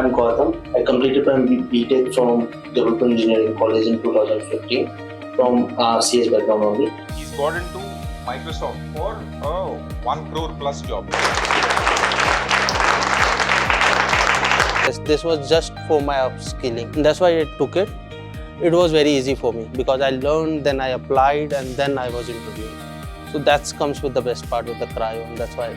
I'm Gautam. I completed my B.Tech from Development Engineering College in 2015 from CS background only. He's got into Microsoft for a 1 crore plus job. This was just for my upskilling. That's why I took it. It was very easy for me because I learned, then I applied, and then I was interviewed. So that comes with the best part with the Crio, and that's why.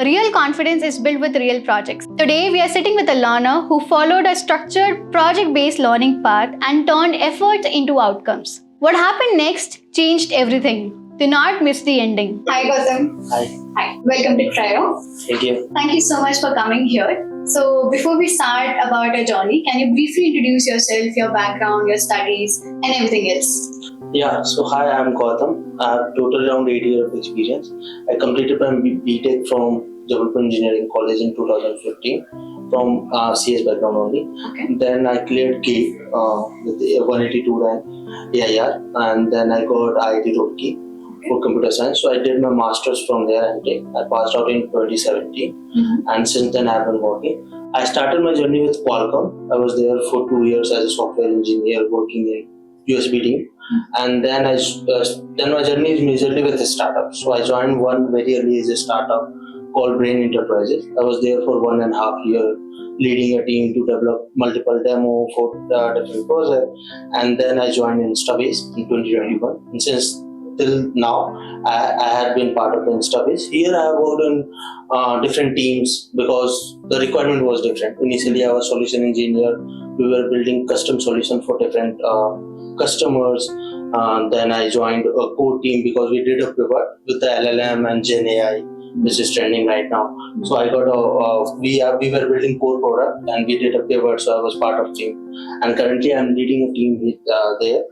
Real confidence is built with real projects. Today, we are sitting with a learner who followed a structured, project-based learning path and turned efforts into outcomes. What happened next changed everything. Do not miss the ending. Hi, Gautam. Hi. Hi. Welcome to Criodo. Thank you. Thank you so much for coming here. So, before we start about your journey, can you briefly introduce yourself, your background, your studies, and everything else? Yeah, so hi, I'm Gautam. I have total around 8 years of experience. I completed my B.Tech from Development Engineering College in 2015 from CS background only. Okay. Then I cleared GATE with the 182 rank AIR, and then I got IIT Roorkee for computer science. So I did my master's from there and I passed out in 2017, and since then I've been working. I started my journey with Qualcomm. I was there for 2 years as a software engineer working in USB team. And then then my journey is majorly with a startup. So I joined one very early as a startup called Brain Enterprises. I was there for 1.5 years, leading a team to develop multiple demo for different projects. And then I joined Instabase in 2021. And since till now, I had been part of the Instabase. Here I have worked in different teams because the requirement was different. Initially I was solution engineer. We were building custom solution for different customers. Then I joined a core team because we did a pivot with the LLM and Gen AI, which is trending right now. So I got we were building core product and we did a pivot, so I was part of team. And currently I'm leading a team there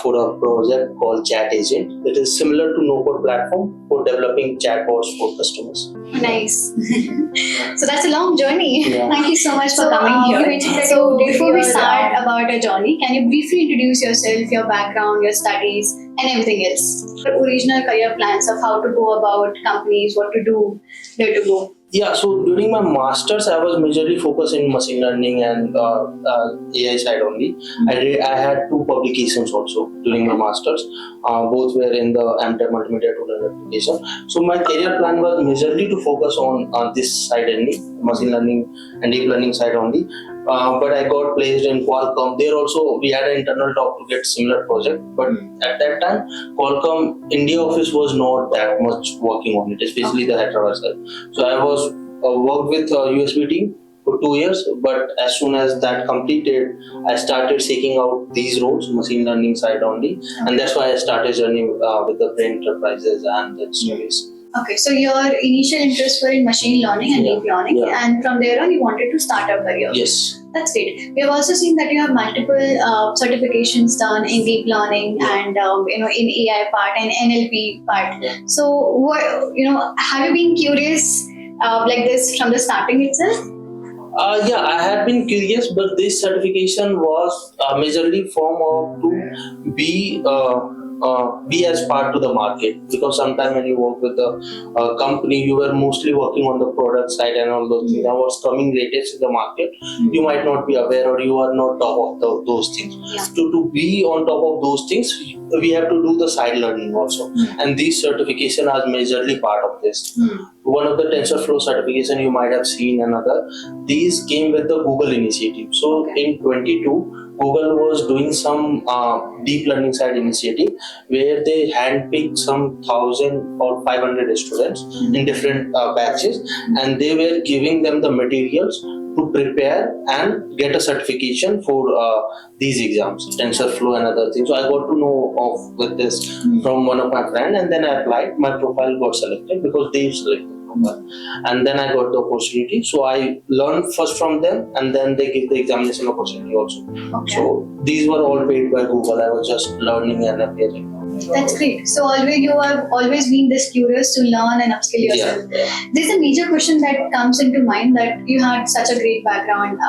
for a project called Chat Agent. It is similar to no-code platform for developing chatbots for customers. Nice. So that's a long journey. Yeah. Thank you so much for coming here. So before we start about your journey, can you briefly introduce yourself, your background, your studies, and everything else? Your original career plans of how to go about companies, what to do, where to go. Yeah, so during my masters, I was majorly focused in machine learning and AI side only. I had 2 publications also during my masters. Both were in the MTech Multimedia Tool and Application. So my career plan was majorly to focus on this side only, machine learning and deep learning side only. But I got placed in Qualcomm. There also we had an internal talk to get similar project. But at that time, Qualcomm India office was not that much working on it, especially the Hyderabad side. So I was worked with USB team for 2 years. But as soon as that completed, I started seeking out these roles, machine learning side only, and that's why I started journey with the Brain Enterprises and the studies. Okay, so your initial interests were in machine learning and deep learning, and from there on you wanted to start a career. Yes. That's great. We have also seen that you have multiple certifications done in deep learning and in AI part and NLP part. So, have you been curious like this from the starting itself? Yeah, I had been curious, but this certification was majorly form of to be as part to the market, because sometimes when you work with a company, you were mostly working on the product side and all those things. And what's coming latest in the market, you might not be aware or you are not top of those things. To be on top of those things, we have to do the side learning also. And these certification are majorly part of this. One of the TensorFlow certification you might have seen, another. These came with the Google initiative. So in 22, Google was doing some deep learning side initiative where they handpicked some 1,000 or 500 students in different batches, and they were giving them the materials to prepare and get a certification for these exams, TensorFlow and other things. So I got to know of with this from one of my friends, and then I applied. My profile got selected because they selected. And then I got the opportunity. So I learned first from them, and then they give the examination opportunity also. So these were all paid by Google. I was just learning and appearing. That's great. So you have always been this curious to learn and upskill yourself. There's a major question that comes into mind, that you had such a great background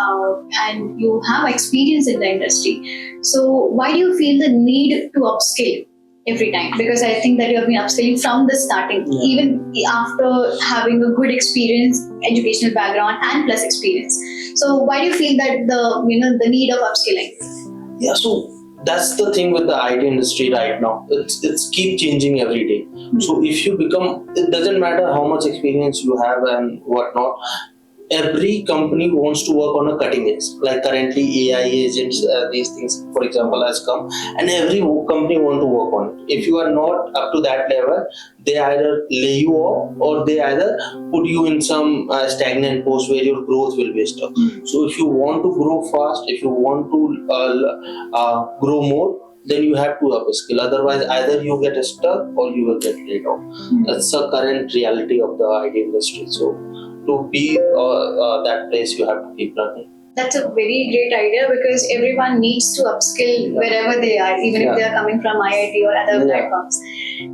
and you have experience in the industry. So why do you feel the need to upskill every time? Because I think that you have been upskilling from the starting, even after having a good experience, educational background, and plus experience. So why do you feel that the need of upskilling? Yeah, so that's the thing with the IT industry right now. It's keep changing every day. So if you become, it doesn't matter how much experience you have and whatnot. Every company wants to work on a cutting edge. Like currently AI agents, these things, for example, has come, and every company want to work on it. If you are not up to that level, they either lay you off or they either put you in some stagnant post where your growth will be stuck. So if you want to grow fast, if you want to grow more, then you have to upskill. Otherwise, either you get stuck or you will get laid off. That's the current reality of the IT industry. So to be that place, you have to keep learning. That's a very great idea, because everyone needs to upskill wherever they are, even if they are coming from IIT or other platforms.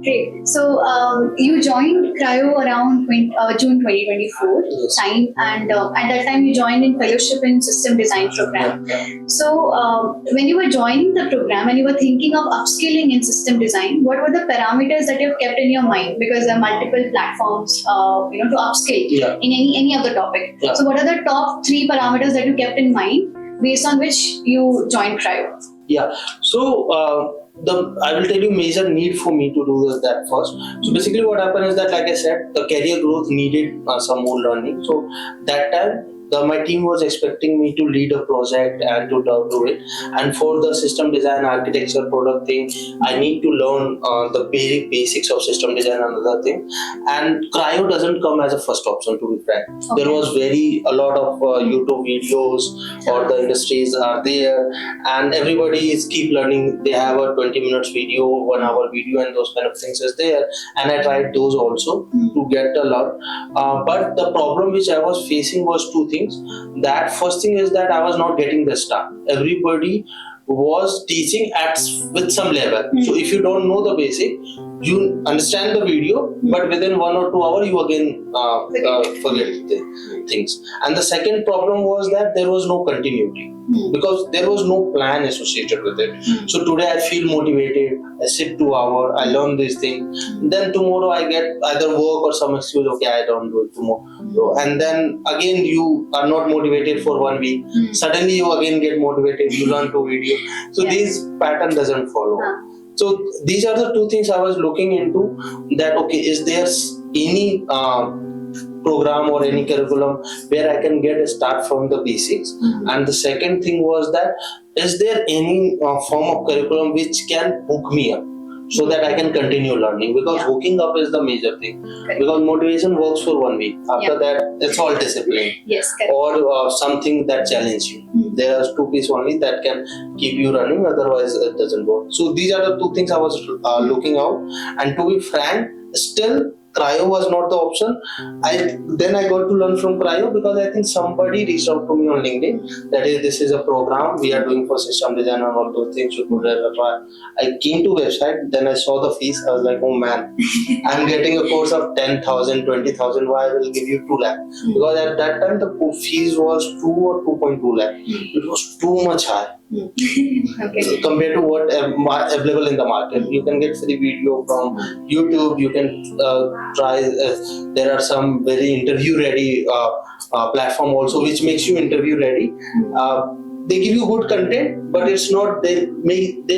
Great. So you joined Cryo around June 2024 time, and at that time you joined in fellowship in system design program. So when you were joining the program and you were thinking of upskilling in system design, what were the parameters that you've kept in your mind? Because there are multiple platforms, to upskill in any other topic. So what are the top 3 parameters that you kept in mind based on which you joined Cryo? Yeah. So I will tell you major need for me to do that first. So basically what happened is that, like I said, the career growth needed some more learning. So that time my team was expecting me to lead a project and to do it. And for the system design, architecture, product thing, I need to learn the very basics of system design and other thing. And Cryo doesn't come as a first option, to be frank. There was a lot of YouTube videos, or the industries are there, and everybody is keep learning. They have a 20 minutes video, 1 hour video, and those kind of things is there. And I tried those also to get a lot. But the problem which I was facing was 2 things. That first thing is that I was not getting the staff. Everybody was teaching with some level. So if you don't know the basic, you understand the video, but within 1 or 2 hours you again forget the things. And the second problem was that there was no continuity, because there was no plan associated with it. So today I feel motivated, I sit 2 hours, I learn this thing, then tomorrow I get either work or some excuse, okay, I don't do it tomorrow. And then again you are not motivated for 1 week, suddenly you again get motivated, you learn 2 videos. So this pattern doesn't follow. So these are the 2 things I was looking into, that okay, is there any program or any curriculum where I can get a start from the basics? And the second thing was that, is there any form of curriculum which can hook me up so that I can continue learning? Because hooking up is the major thing. Because motivation works for 1 week. After that, it's all discipline. Or something that challenges you. There are 2 pieces only that can keep you running, otherwise it doesn't work. So these are the 2 things I was looking out. And to be frank, still Cryo was not the option. Then I got to learn from Cryo because I think somebody reached out to me on LinkedIn that this is a program we are doing for system design and all those things. You could try. I came to website, then I saw the fees. I was like, oh man, I'm getting a course of 10,000, 20,000. Why I will give you 2 lakh? Because at that time the fees was 2 or 2.2 lakh. It was too much high. Compared to what available in the market. You can get free video from YouTube, you can try, there are some very interview ready platform also which makes you interview ready. They give you good content, but it's not, they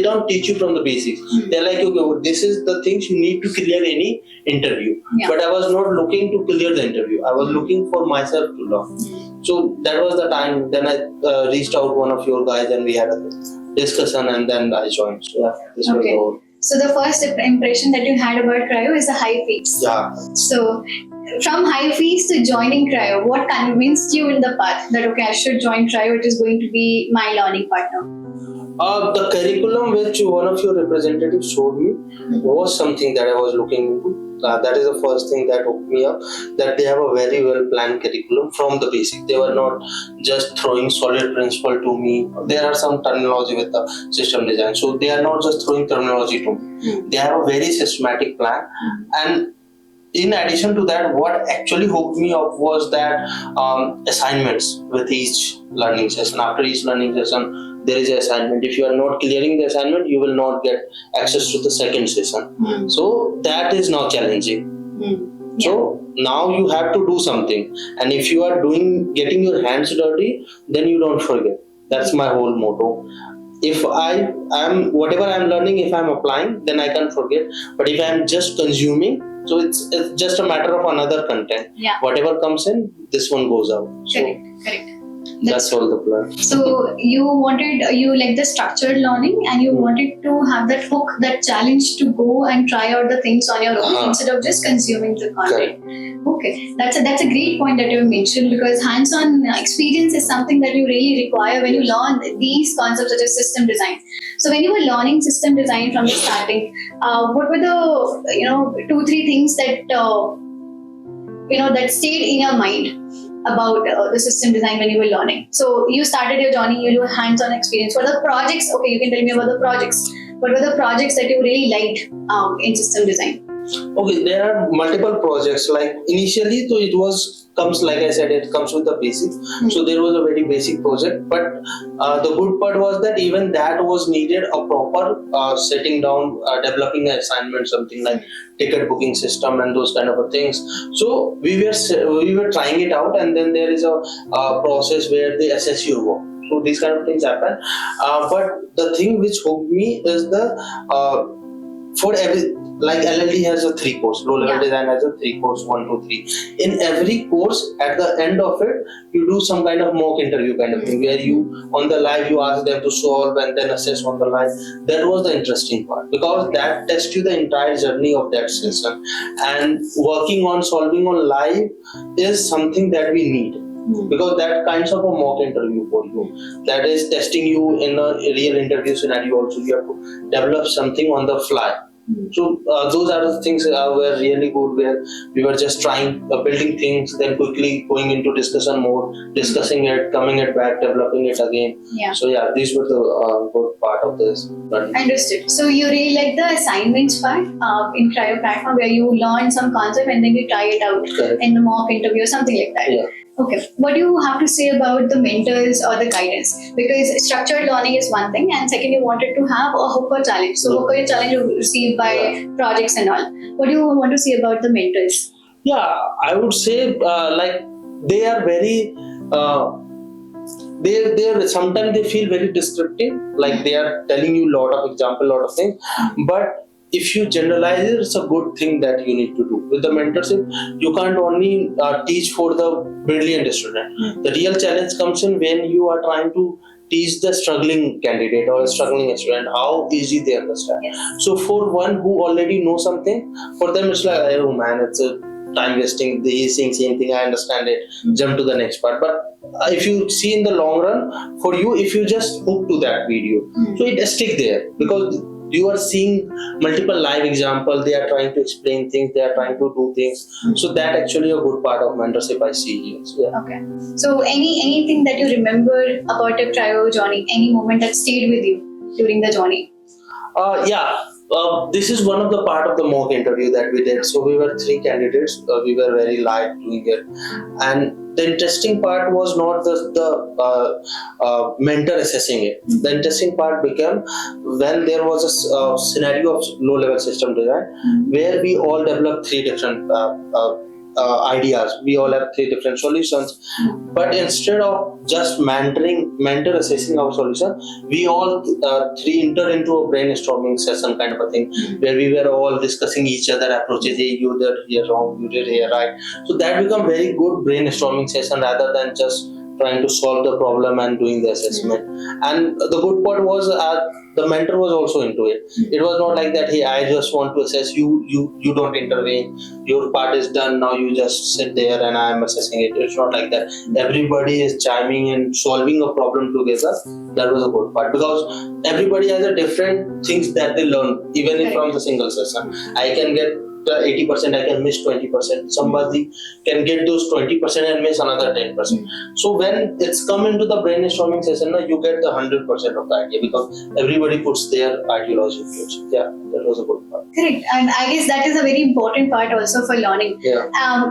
don't teach you from the basics. They're like, okay, this is the things you need to clear any interview. But I was not looking to clear the interview, I was looking for myself to learn. So that was the time. Then I reached out one of your guys and we had a discussion, and then I joined. So this was the whole. So the first impression that you had about Cryo is the high fees. So from high fees to joining Cryo, what convinced you in the path that okay, I should join Cryo, it is going to be my learning partner? The curriculum which one of your representatives showed me was something that I was looking into. That is the first thing that hooked me up, that they have a very well planned curriculum from the basic. They were not just throwing solid principle to me. There are some terminology with the system design, so they are not just throwing terminology to me. They have a very systematic plan, and in addition to that, what actually hooked me up was that assignments with each learning session. After each learning session, there is an assignment. If you are not clearing the assignment, you will not get access to the second session. So that is now challenging. So now you have to do something, and if you are getting your hands dirty, then you don't forget. That's my whole motto. If I am whatever I am learning, if I am applying, then I can't forget. But if I am just consuming, so it's just a matter of another content. Yeah. Whatever comes in, this one goes out. So Correct. that's all the plan. So you like the structured learning, and you wanted to have that hook, that challenge to go and try out the things on your own instead of just consuming the content. Okay, that's a great point that you mentioned, because hands-on experience is something that you really require when you learn these concepts such as system design. So when you were learning system design from the starting, what were the 2-3 things that that stayed in your mind about the system design when you were learning? So you started your journey, you do hands-on experience. What are the projects? Okay, you can tell me about the projects. What were the projects that you really liked in system design? Okay, there are multiple projects. Like initially, so it comes like I said, it comes with the basics. So there was a very basic project, but the good part was that even that was needed a proper sitting down, developing an assignment, something like ticket booking system and those kind of things. So we were trying it out, and then there is a process where they assess your work. So these kind of things happen. But the thing which hooked me is for every, like LLD has a 3 course, low level design has a 3 course, 1, 2, 3. In every course, at the end of it, you do some kind of mock interview kind of thing, where you on the live you ask them to solve and then assess on the live. That was the interesting part, because that tests you the entire journey of that session, and working on solving on live is something that we need. Because that kinds of a mock interview for you, that is testing you in a real interview scenario. Also, you have to develop something on the fly. So those are the things were really good, where we were just trying building things, then quickly going into discussion mode, discussing it, coming it back, developing it again. So these were the good part of this. Understood. So you really like the assignments part in Cryo platform, where you learn some concept and then you try it out in the mock interview or something like that. Okay, what do you have to say about the mentors or the guidance? Because structured learning is one thing, and second, you wanted to have a hooker challenge. So hooker challenge you receive by projects and all. What do you want to say about the mentors? Yeah, I would say like they are very they sometimes they feel very descriptive, like they are telling you lot of example, lot of things, but if you generalize it, it's a good thing that you need to do. With the mentorship, you can't only teach for the brilliant student. The real challenge comes in when you are trying to teach the struggling candidate or a struggling student how easy they understand. So for one who already knows something, for them it's like, oh man, it's a time wasting, he's saying same thing, I understand it, jump to the next part. But if you see in the long run, for you, if you just hook to that video, so it stick there, because you are seeing multiple live examples, they are trying to explain things, they are trying to do things. So that actually a good part of mentorship I see here. So, Okay. So anything that you remember about your Cryo journey, any moment that stayed with you during the journey? This is one of the part of the mock interview that we did. So we were 3 candidates, we were very live doing it. And the interesting part was not the mentor assessing it. The interesting part became when there was a scenario of low-level system design, where we all developed 3 different ideas. We all have 3 different solutions, but instead of just mentor assessing our solution, we all 3 entered into a brainstorming session kind of a thing, where we were all discussing each other approaches. Hey, you did here wrong, you did here right. So that become very good brainstorming session rather than just trying to solve the problem and doing the assessment. And the good part was the mentor was also into it. It was not like that, hey, I just want to assess you don't intervene, your part is done, now you just sit there and I am assessing it. It's not like that. Everybody is chiming in, solving a problem together. That was a good part, because everybody has a different things that they learn, even if from the single session. I can get the 80%, I can miss 20%. Somebody can get those 20% and miss another 10%. So when it's come into the brainstorming session, you get the 100% of the idea because everybody puts their ideology into it. So yeah, that was a good part. Correct. And I guess that is a very important part also for learning. Yeah.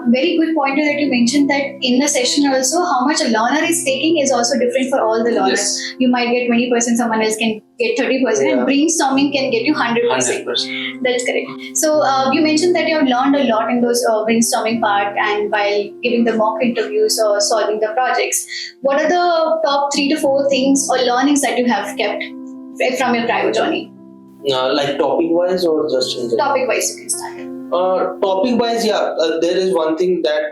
Very good pointer that you mentioned that in the session also, how much a learner is taking is also different for all the learners. Yes. You might get 20%, someone else can get 30%, and brainstorming can get you 100%. 100%. That's correct. So you mentioned that you have learned a lot in those brainstorming part and while giving the mock interviews or solving the projects. What are the top 3 to 4 things or learnings that you have kept from your Crio journey? Like topic wise or just in general? Topic wise, you can start. Topic wise, there is one thing that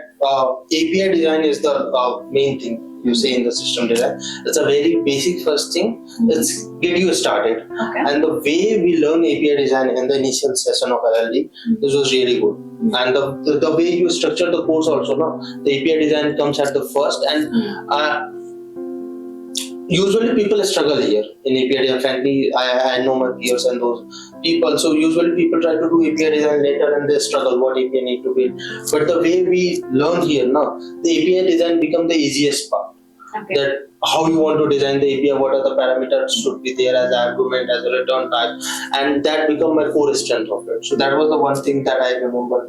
API design is the main thing you say in the system design. It's a very basic first thing. It's get you started. Okay. And the way we learn API design in the initial session of LLD, this was really good. And the way you structure the course also, the API design comes at the first, and usually people struggle here in API design. Frankly, I know my peers and those people. So usually people try to do API design later and they struggle what API need to build. But the way we learn here now, the API design become the easiest part. Okay. That how you want to design the API, what are the parameters should be there as argument, as a return type, and that become my core strength of it. So that was the one thing that I remember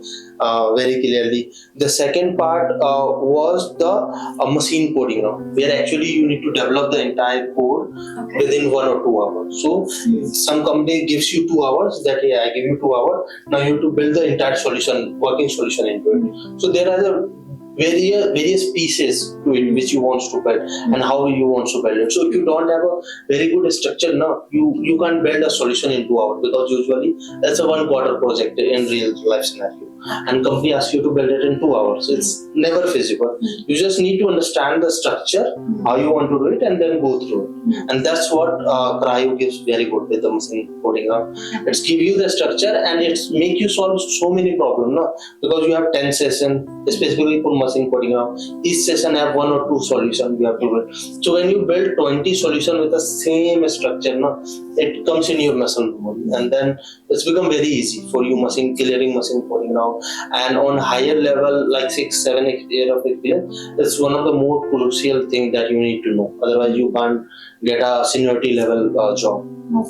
very clearly. The second part was the machine coding, where actually you need to develop the entire code within 1 or 2 hours. So some company gives you 2 hours, that I give you 2 hours, now you have to build the entire solution, working solution into it. So there are various pieces to it which you want to build and how you want to build it. So if you don't have a very good structure you can't build a solution in 2 hours, because usually that's a 1 quarter project in real life scenario, and company asks you to build it in 2 hours. It's never feasible. You just need to understand the structure, how you want to do it, and then go through it. And that's what Crio gives very good with the machine coding. It's give you the structure and it's make you solve so many problems, because you have 10 sessions specifically for machine coding. Each session have 1 or 2 solutions you have to build. So when you build 20 solutions with the same structure, it comes in your muscle memory, and then it's become very easy for you clearing machine coding now. And on higher level, like 6, 7, 8 years of experience, it's one of the more crucial things that you need to know. Otherwise, you can't get a seniority level job,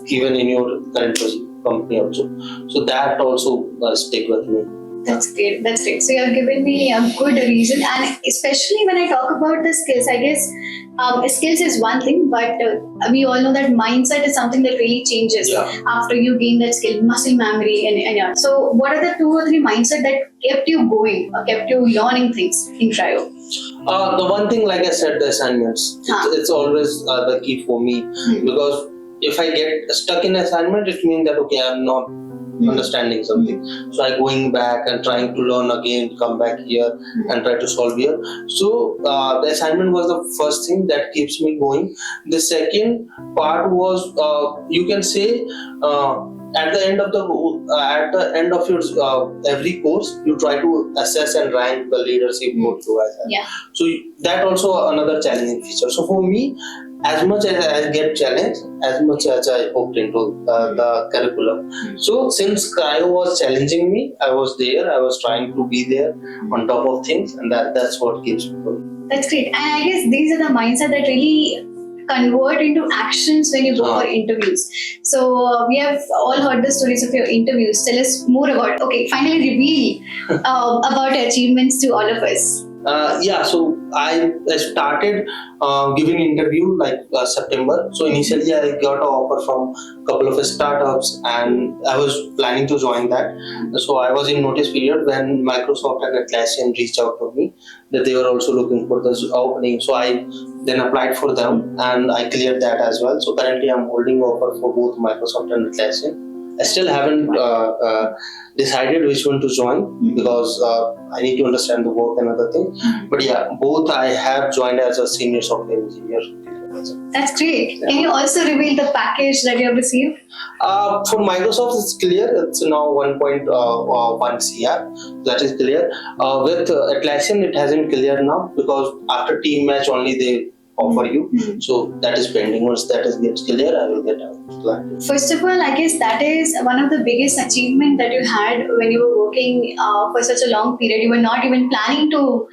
even in your current company also. So that also stick with me. That's great. That's great. So you have given me a good reason, and especially when I talk about the skills, I guess skills is one thing, but we all know that mindset is something that really changes after you gain that skill, muscle memory, and so what are the 2 or 3 mindset that kept you going or kept you learning things in Crio? The one thing, like I said, the assignments. It's always the key for me, because if I get stuck in assignment, it means that okay, I'm not understanding something. So I going back and trying to learn again, come back here and try to solve here. So the assignment was the first thing that keeps me going. The second part was you can say at the end of your every course, you try to assess and rank the leadership board through as well. So that also another challenging feature. So for me, as much as I get challenged, as much as I hooked into the curriculum. So since Crio was challenging me, I was there. I was trying to be there on top of things, and that's what keeps me going. That's great. And I guess these are the mindset that really convert into actions when you go for interviews. So we have all heard the stories of your interviews. Tell us more about. Okay, finally reveal about your achievements to all of us. So I started giving interview like September. So initially I got an offer from a couple of startups, and I was planning to join that. So I was in notice period when Microsoft and Atlassian reached out to me that they were also looking for this opening. So I then applied for them and I cleared that as well. So currently I'm holding offer for both Microsoft and Atlassian. I still haven't decided which one to join, because I need to understand the work and other things. But yeah, both I have joined as a senior software engineer. That's great. Can you also reveal the package that you have received? For Microsoft, it's clear. It's now 1.1 CR. That is clear. With Atlassian, it hasn't cleared now, because after team match only they offer you. So that is pending. Once that gets clear, I will get out. plan. First of all, I guess that is one of the biggest achievement that you had when you were working for such a long period. You were not even planning to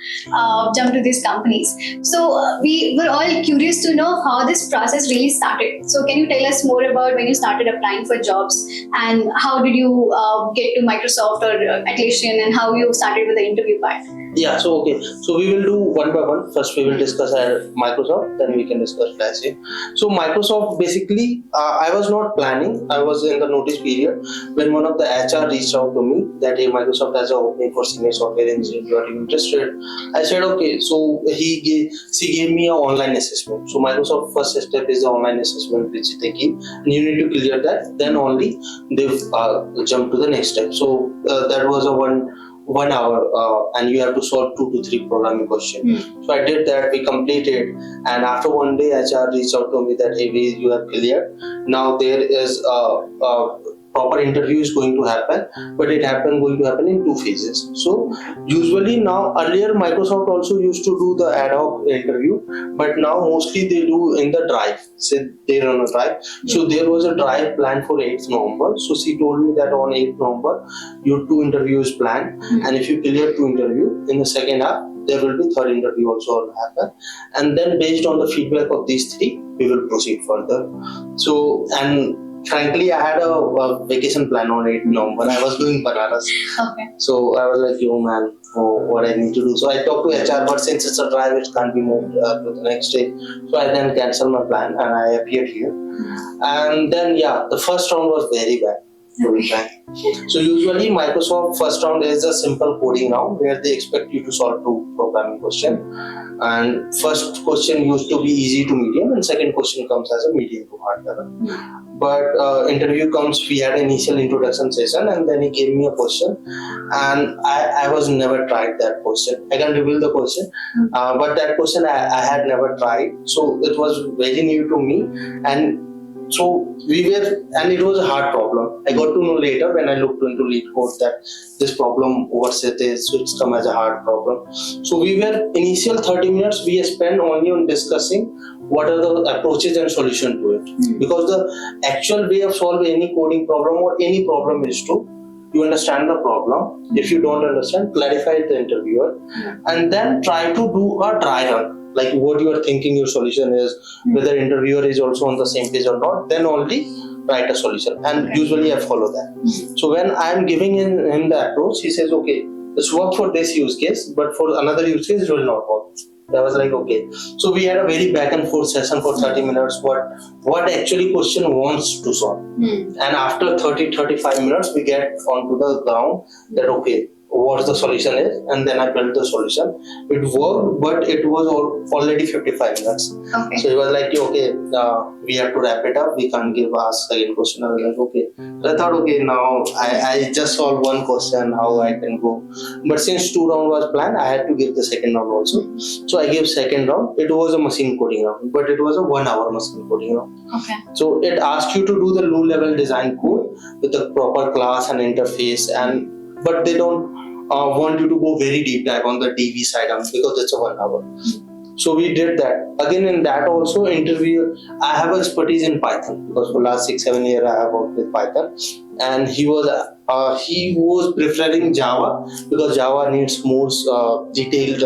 jump to these companies. So we were all curious to know how this process really started. So can you tell us more about when you started applying for jobs and how did you get to Microsoft or Atlassian and how you started with the interview part? Yeah, so okay. So we will do one by one. First, we will discuss Microsoft, then we can discuss Atlassian. So Microsoft, basically, I was not planning. I was in the notice period when one of the HR reached out to me that hey, Microsoft has an opening for senior software engineer. Are you interested? I said okay. So she gave me an online assessment. So Microsoft first step is the online assessment which they give, and you need to clear that. Then only they jump to the next step. So that was a 1 hour and you have to solve 2 to 3 programming questions. So I did that, we completed, and after one day HR reached out to me that hey, you have cleared. Now there is a proper interview is going to happen, but going to happen in 2 phases. So usually now, earlier Microsoft also used to do the ad hoc interview, but now mostly they do in the drive. Say they run a drive. So there was a drive planned for 8th November. So she told me that on 8th November, your 2 interviews planned, and if you clear 2 interviews in the second half, there will be 3rd interview also will happen, and then based on the feedback of these 3, we will proceed further. So and frankly, I had a vacation plan on 8th November. I was doing Banaras. Okay. So I was like, yo man, what I need to do. So I talked to HR, but since it's a drive, it can't be moved to the next day. So I then canceled my plan and I appeared here. And then, yeah, the first round was very bad. So usually Microsoft first round is a simple coding round where they expect you to solve 2 programming questions. And first question used to be easy to medium, and second question comes as a medium to hard level. But interview comes, we had an initial introduction session, and then he gave me a question, and I was never tried that question. I can reveal the question, but that question I had never tried, so it was very new to me, and so and it was a hard problem. I got to know later when I looked into lead code that this problem, what's it is, so it's come as a hard problem. So we were initial 30 minutes we spent only on discussing what are the approaches and solution to it. Because the actual way of solving any coding problem or any problem is to you understand the problem. If you don't understand, clarify the interviewer, and then try to do a dry run. Like what you are thinking your solution is, whether interviewer is also on the same page or not, then only write a solution. And usually I follow that. So when I am giving him the approach, he says, okay, this work for this use case, but for another use case, it will not work. I was like, okay. So we had a very back and forth session for 30 minutes, what actually question wants to solve. And after 30-35 minutes, we get onto the ground that, okay, what the solution is, and then I built the solution. It worked, but it was already 55 minutes. Okay. So he was like, okay, we have to wrap it up. We can't give us second question. I was like, okay. So I thought, okay, now I just solved 1 question, how I can go. But since 2 rounds was planned, I had to give the second round also. So I gave second round. It was a machine coding round, but it was a 1 hour machine coding round. Okay. So it asked you to do the low level design code with the proper class and interface, but they don't want you to go very deep dive on the DB side because it's a 1 hour. So we did that. Again, in that also interview, I have expertise in Python because for last 6-7 years I have worked with Python, and he was preferring Java because Java needs more detailed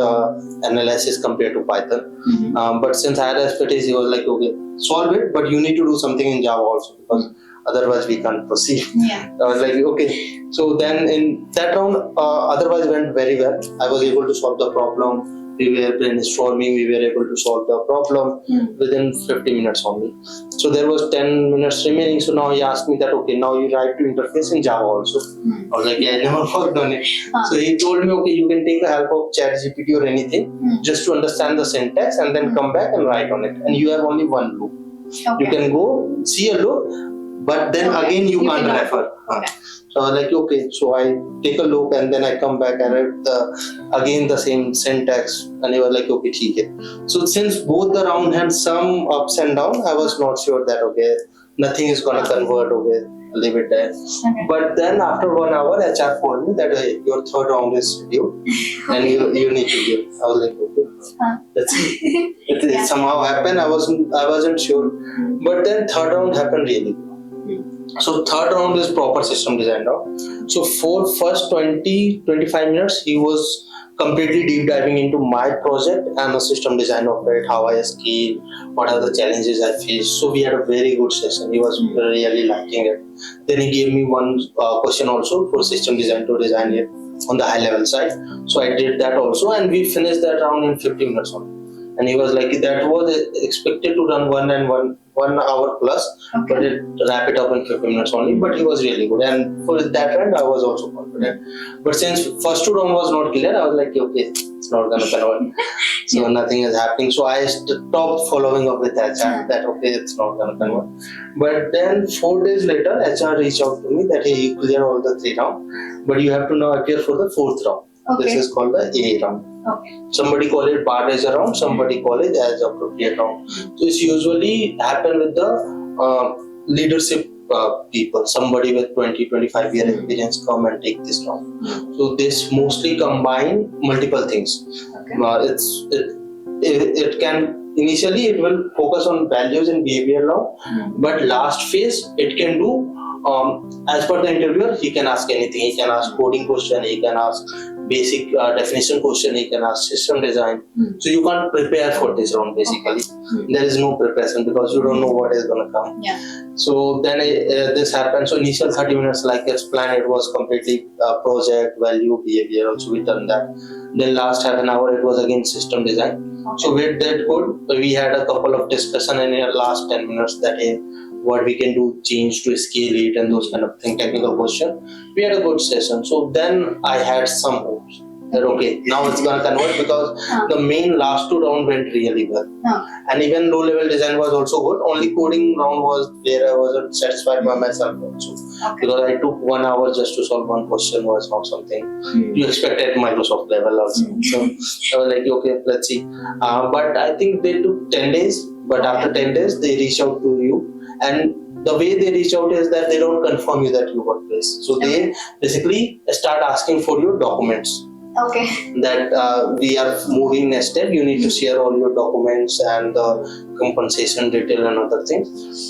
analysis compared to Python. But since I had expertise, he was like, okay, solve it, but you need to do something in Java also because otherwise we can't proceed. I was like, okay. So then in that round, otherwise went very well. I was able to solve the problem. We were brainstorming, we were able to solve the problem within 50 minutes only. So there was 10 minutes remaining. So now he asked me that, okay, now you write to interface in Java also. I was like, yeah, I never worked on it. So he told me, okay, you can take the help of ChatGPT or anything just to understand the syntax and then come back and write on it. And you have only 1 loop. You can go see a loop, but then again you can't refer. So I was like, okay, so I take a look and then I come back and write again the same syntax, and he was like, okay, theek. So since both the round had some ups and downs, I was not sure that, okay, nothing is gonna convert, okay, leave it there. But then after 1 hour, HR called me that, hey, your 3rd round is scheduled and you need to give. I was like, okay. Let's see. It somehow happened. I wasn't sure. But then third round happened really good. So third round is proper system design round. So for first 20-25 minutes, he was completely deep diving into my project and the system design of it, how I scale, what are the challenges I faced. So we had a very good session. He was really liking it. Then he gave me one question also for system design to design it on the high level side. So I did that also, and we finished that round in 50 minutes only. And he was like, that was expected to run 1 hour plus, but it wrap it up in 50 minutes only. But he was really good, and for that round I was also confident. But since first two round was not clear, I was like, okay, it's not gonna convert. So nothing is happening. So I stopped following up with HR that okay, it's not gonna convert. But then 4 days later, HR reached out to me that hey, you clear all the 3 rounds, but you have to now appear for the 4th round. This is called the A round. Somebody call it bar raiser round, somebody call it as appropriate round. So it's usually happen with the leadership people. Somebody with 20-25 year experience come and take this round. So this mostly combine multiple things. It can initially it will focus on values and behavior round, but last phase it can do as per the interviewer. He can ask anything. He can ask coding question. He can ask basic definition question. He can ask system design. So you can't prepare for this round basically. There is no preparation because you don't know what is going to come. So then this happened. So initial 30 minutes like as planned, it was completely project, value, behavior. Also we done that. Then last half an hour it was again system design. So with that good, we had a couple of discussion in the last 10 minutes that hey, what we can do, change to scale it and those kind of thing, technical question. We had a good session. So then I had some hopes that okay, now it's gonna convert because the main last 2 rounds went really well. And even low level design was also good. Only coding round was where I wasn't satisfied by myself also. Because I took 1 hour just to solve one question was not something you expect at Microsoft level also. So I was like, okay, let's see. But I think they took 10 days. But after 10 days, they reach out to you. And the way they reach out is that they don't confirm you that you got placed. So they basically start asking for your documents. That we are moving next step. You need to share all your documents and the compensation detail and other things.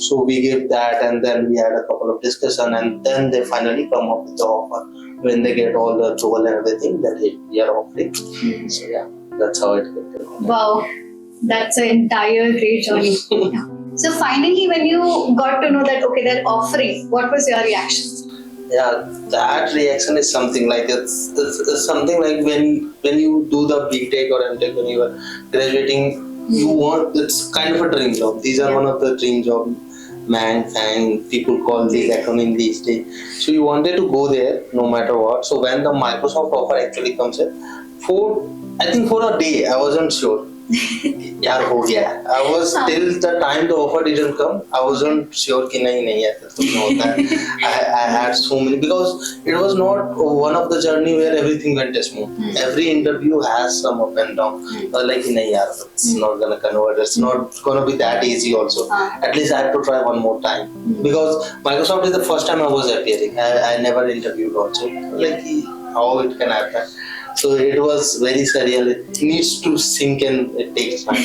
So we give that, and then we had a couple of discussion, and then they finally come up with the offer when they get all the approval and everything that hey, we are offering. So yeah, that's how it went. Wow, that's an entire great journey. So finally, when you got to know that okay, they're offering, what was your reaction? Yeah, that reaction is something like it's something like when you do the BTech or MTech when you are graduating, you want, it's kind of a dream job. These are one of the dream job, and people call these acronym these days. So you wanted to go there no matter what. So when the Microsoft offer actually comes in, I think for a day I wasn't sure. यार हो गया. I was till the time the offer didn't come, I wasn't sure कि नहीं ऐसा कुछ होता है. I had so many because it was not one of the journey where everything went smooth. Every interview has some up and down. I was like नहीं यार, it's not gonna convert. It's not gonna be that easy also. At least I have to try one more time because Microsoft is the first time I was appearing. I never interviewed also. Like how it can happen. So it was very surreal. It needs to sink in. It takes time.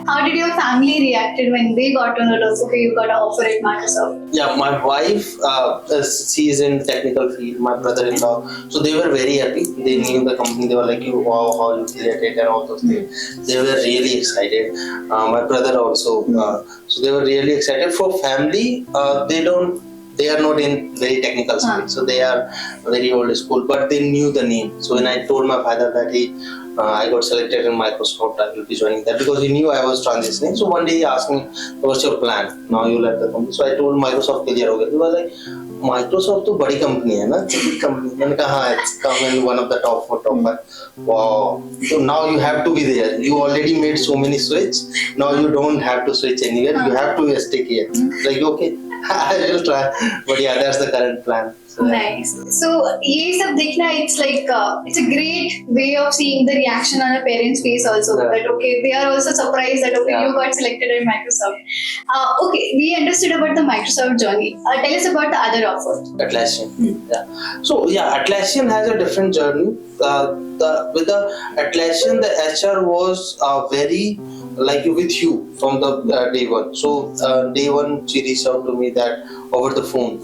How did your family reacted when they got to know that okay, you got an offer at Microsoft? Yeah, my wife, she's in technical field. My brother-in-law, so they were very happy. They knew the company. They were like, "Wow, how you cleared it and all those things." They were really excited. My brother also. So they were really excited. For family, they are not in very technical field, so they are very old school, but they knew the name. So when I told my father that I got selected in Microsoft, I will be joining that because he knew I was transitioning. So one day he asked me, "What's your plan? Now you left the company." So I told Microsoft clear हो गया. He was like, "Microsoft तो बड़ी company है ना, it's a big company." मैंने कहा हाँ, it's come in one of the top 4, top 5. Wow. So now you have to be there. You already made so many switch. Now you don't have to switch anywhere. You have to stick here. Like okay. I will try, but yeah, that's the current plan. Nice. So ये सब देखना, it's like it's a great way of seeing the reaction on a parent's face also. Yeah. That okay, they are also surprised that okay, Yeah. you got selected at Microsoft. Okay, we understood about the Microsoft journey. Tell us about the other offer. Atlassian. Yeah. So yeah, Atlassian has a different journey. With the Atlassian, the HR was very like with you from the day one. So day one, she reached out to me that over the phone.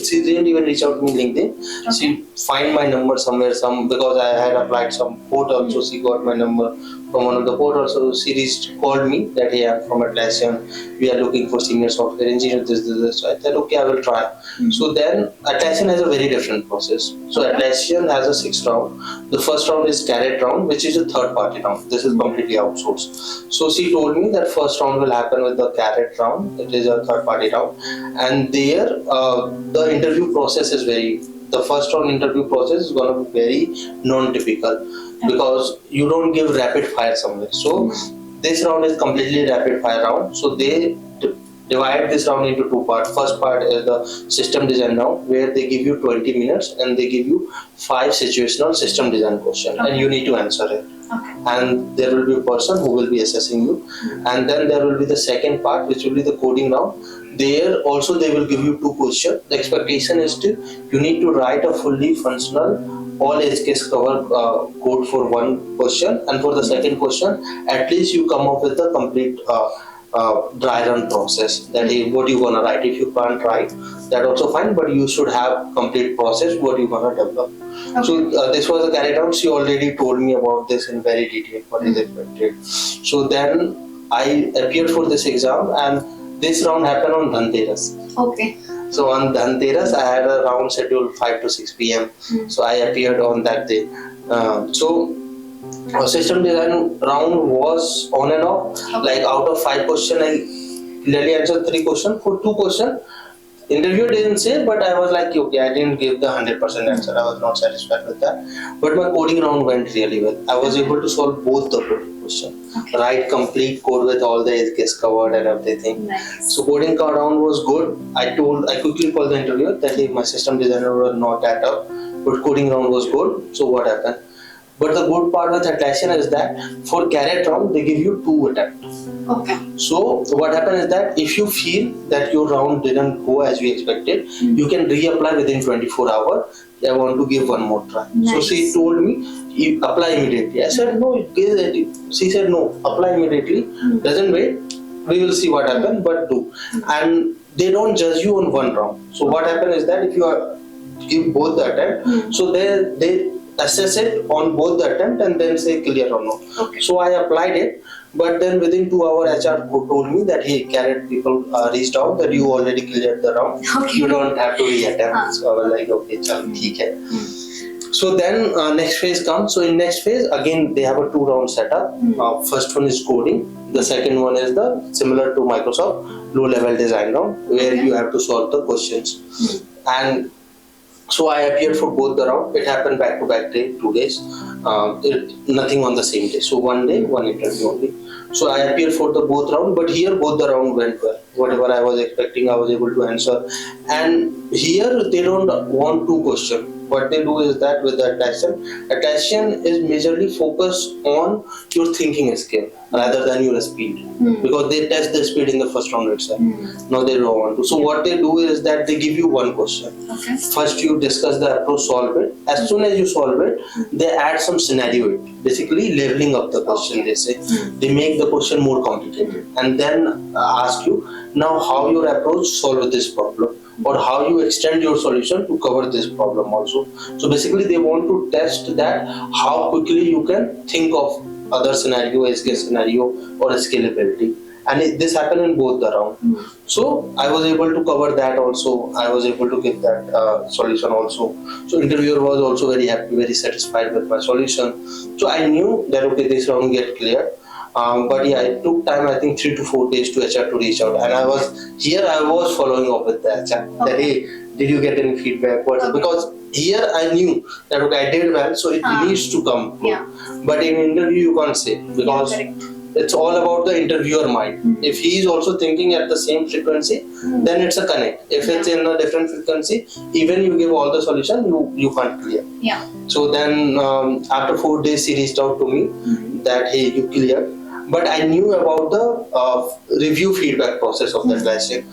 She didn't even reach out to me LinkedIn. Okay. She find my number somewhere, because I had applied some portal, so she got my number from one of the portals. So she called me that hey, I'm from Atlassian. We are looking for senior software engineer. This. So I said okay, I will try. So then Atlassian has a very different process. So Atlassian has a 6 round. The first round is carrot round, which is a third party round. This is completely outsourced. So she told me that first round will happen with the carrot round. It is a third party round, and there the interview process is the first round interview process is going to be very non-typical, because you don't give rapid fire somewhere. So this round is completely rapid fire round. So they divide this round into 2 parts. First part is the system design round, where they give you 20 minutes and they give you 5 situational system design questions, and you need to answer it. Okay. And there will be a person who will be assessing you. And then there will be the second part, which will be the coding round. There also they will give you 2 questions. The expectation is you need to write a fully functional all edge case cover code for 1 question, and for the second question at least you come up with a complete dry run process. That is what you gonna write. If you can't write, that also fine, but you should have complete process what you gonna develop. Okay. So this was a carried out. She already told me about this in very detail what is expected. So then I appeared for this exam, and this round happened on Dhanteras. Okay. So on Dhanteras I had a round scheduled 5 to 6 p.m. So I appeared on that day. System design round was on and off. Okay. Like out of 5 questions, I clearly answered 3 questions. For 2 questions, interviewer didn't say, but I was like, okay, I didn't give the 100% answer. I was not satisfied with that. But my coding round went really well. I was able to solve both the questions. Okay. Write complete code with all the edge case covered and everything. Nice. So coding round was good. I quickly called the interviewer that hey, my system designer was not that up, but coding round was good. So what happened? But the good part with Atlassian is that for carrot round, they give you 2 attempts. Okay. So what happened is that if you feel that your round didn't go as we expected, you can reapply within 24 hours. I want to give one more try. Nice. So she told me, you apply immediately. I said, no. She said, no, apply immediately. Doesn't wait. We will see what happens, but do. And they don't judge you on one round. So what happens is that if you give both the attempt, so they assess it on both the attempt and then say clear or no. Okay. So I applied it, but then within 2 hours HR told me that hey, carrot people reached out that you already cleared the round. Okay. You don't have to re-attempt. So I was like, okay, chal, theek hai. So then next phase comes. So in next phase again they have a 2-round setup. First one is coding. The second one is the similar to Microsoft low-level design round, where you have to solve the questions. And so I appeared for both the round. It happened back-to-back day, 2 days. Nothing on the same day. So 1 day, 1 interview only. So I appeared for the both round, but here both the round went well. Whatever I was expecting, I was able to answer. And here they don't want 2 questions. What they do is that with the Atlassian is majorly focused on your thinking skill rather than your speed, because they test the speed in the first round itself. No, they don't want to. So what they do is that they give you 1 question. Okay. First you discuss the approach, solve it. As soon as you solve it, they add some scenario. Basically leveling up the question. They say they make the question more complicated and then ask you now how your approach solve this problem, or how you extend your solution to cover this problem also. So basically they want to test that how quickly you can think of other scenario, edge case scenario, or scalability. And this happened in both the round. So I was able to cover that also. I was able to get that solution also. So interviewer was also very happy, very satisfied with my solution. So I knew that okay, this round get cleared. But yeah, it took time, I think 3 to 4 days to HR to reach out. And I was following up with the HR. That hey, did you get any feedback? Because here I knew that okay, I did well, so it needs to come. Yeah. But in interview you can't say, because it's all about the interviewer mind. If he is also thinking at the same frequency, then it's a connect. If it's in a different frequency, even you give all the solution, you can't clear. Yeah. So then after 4 days, he reached out to me that, hey, you cleared. But I knew about the review feedback process of that lesson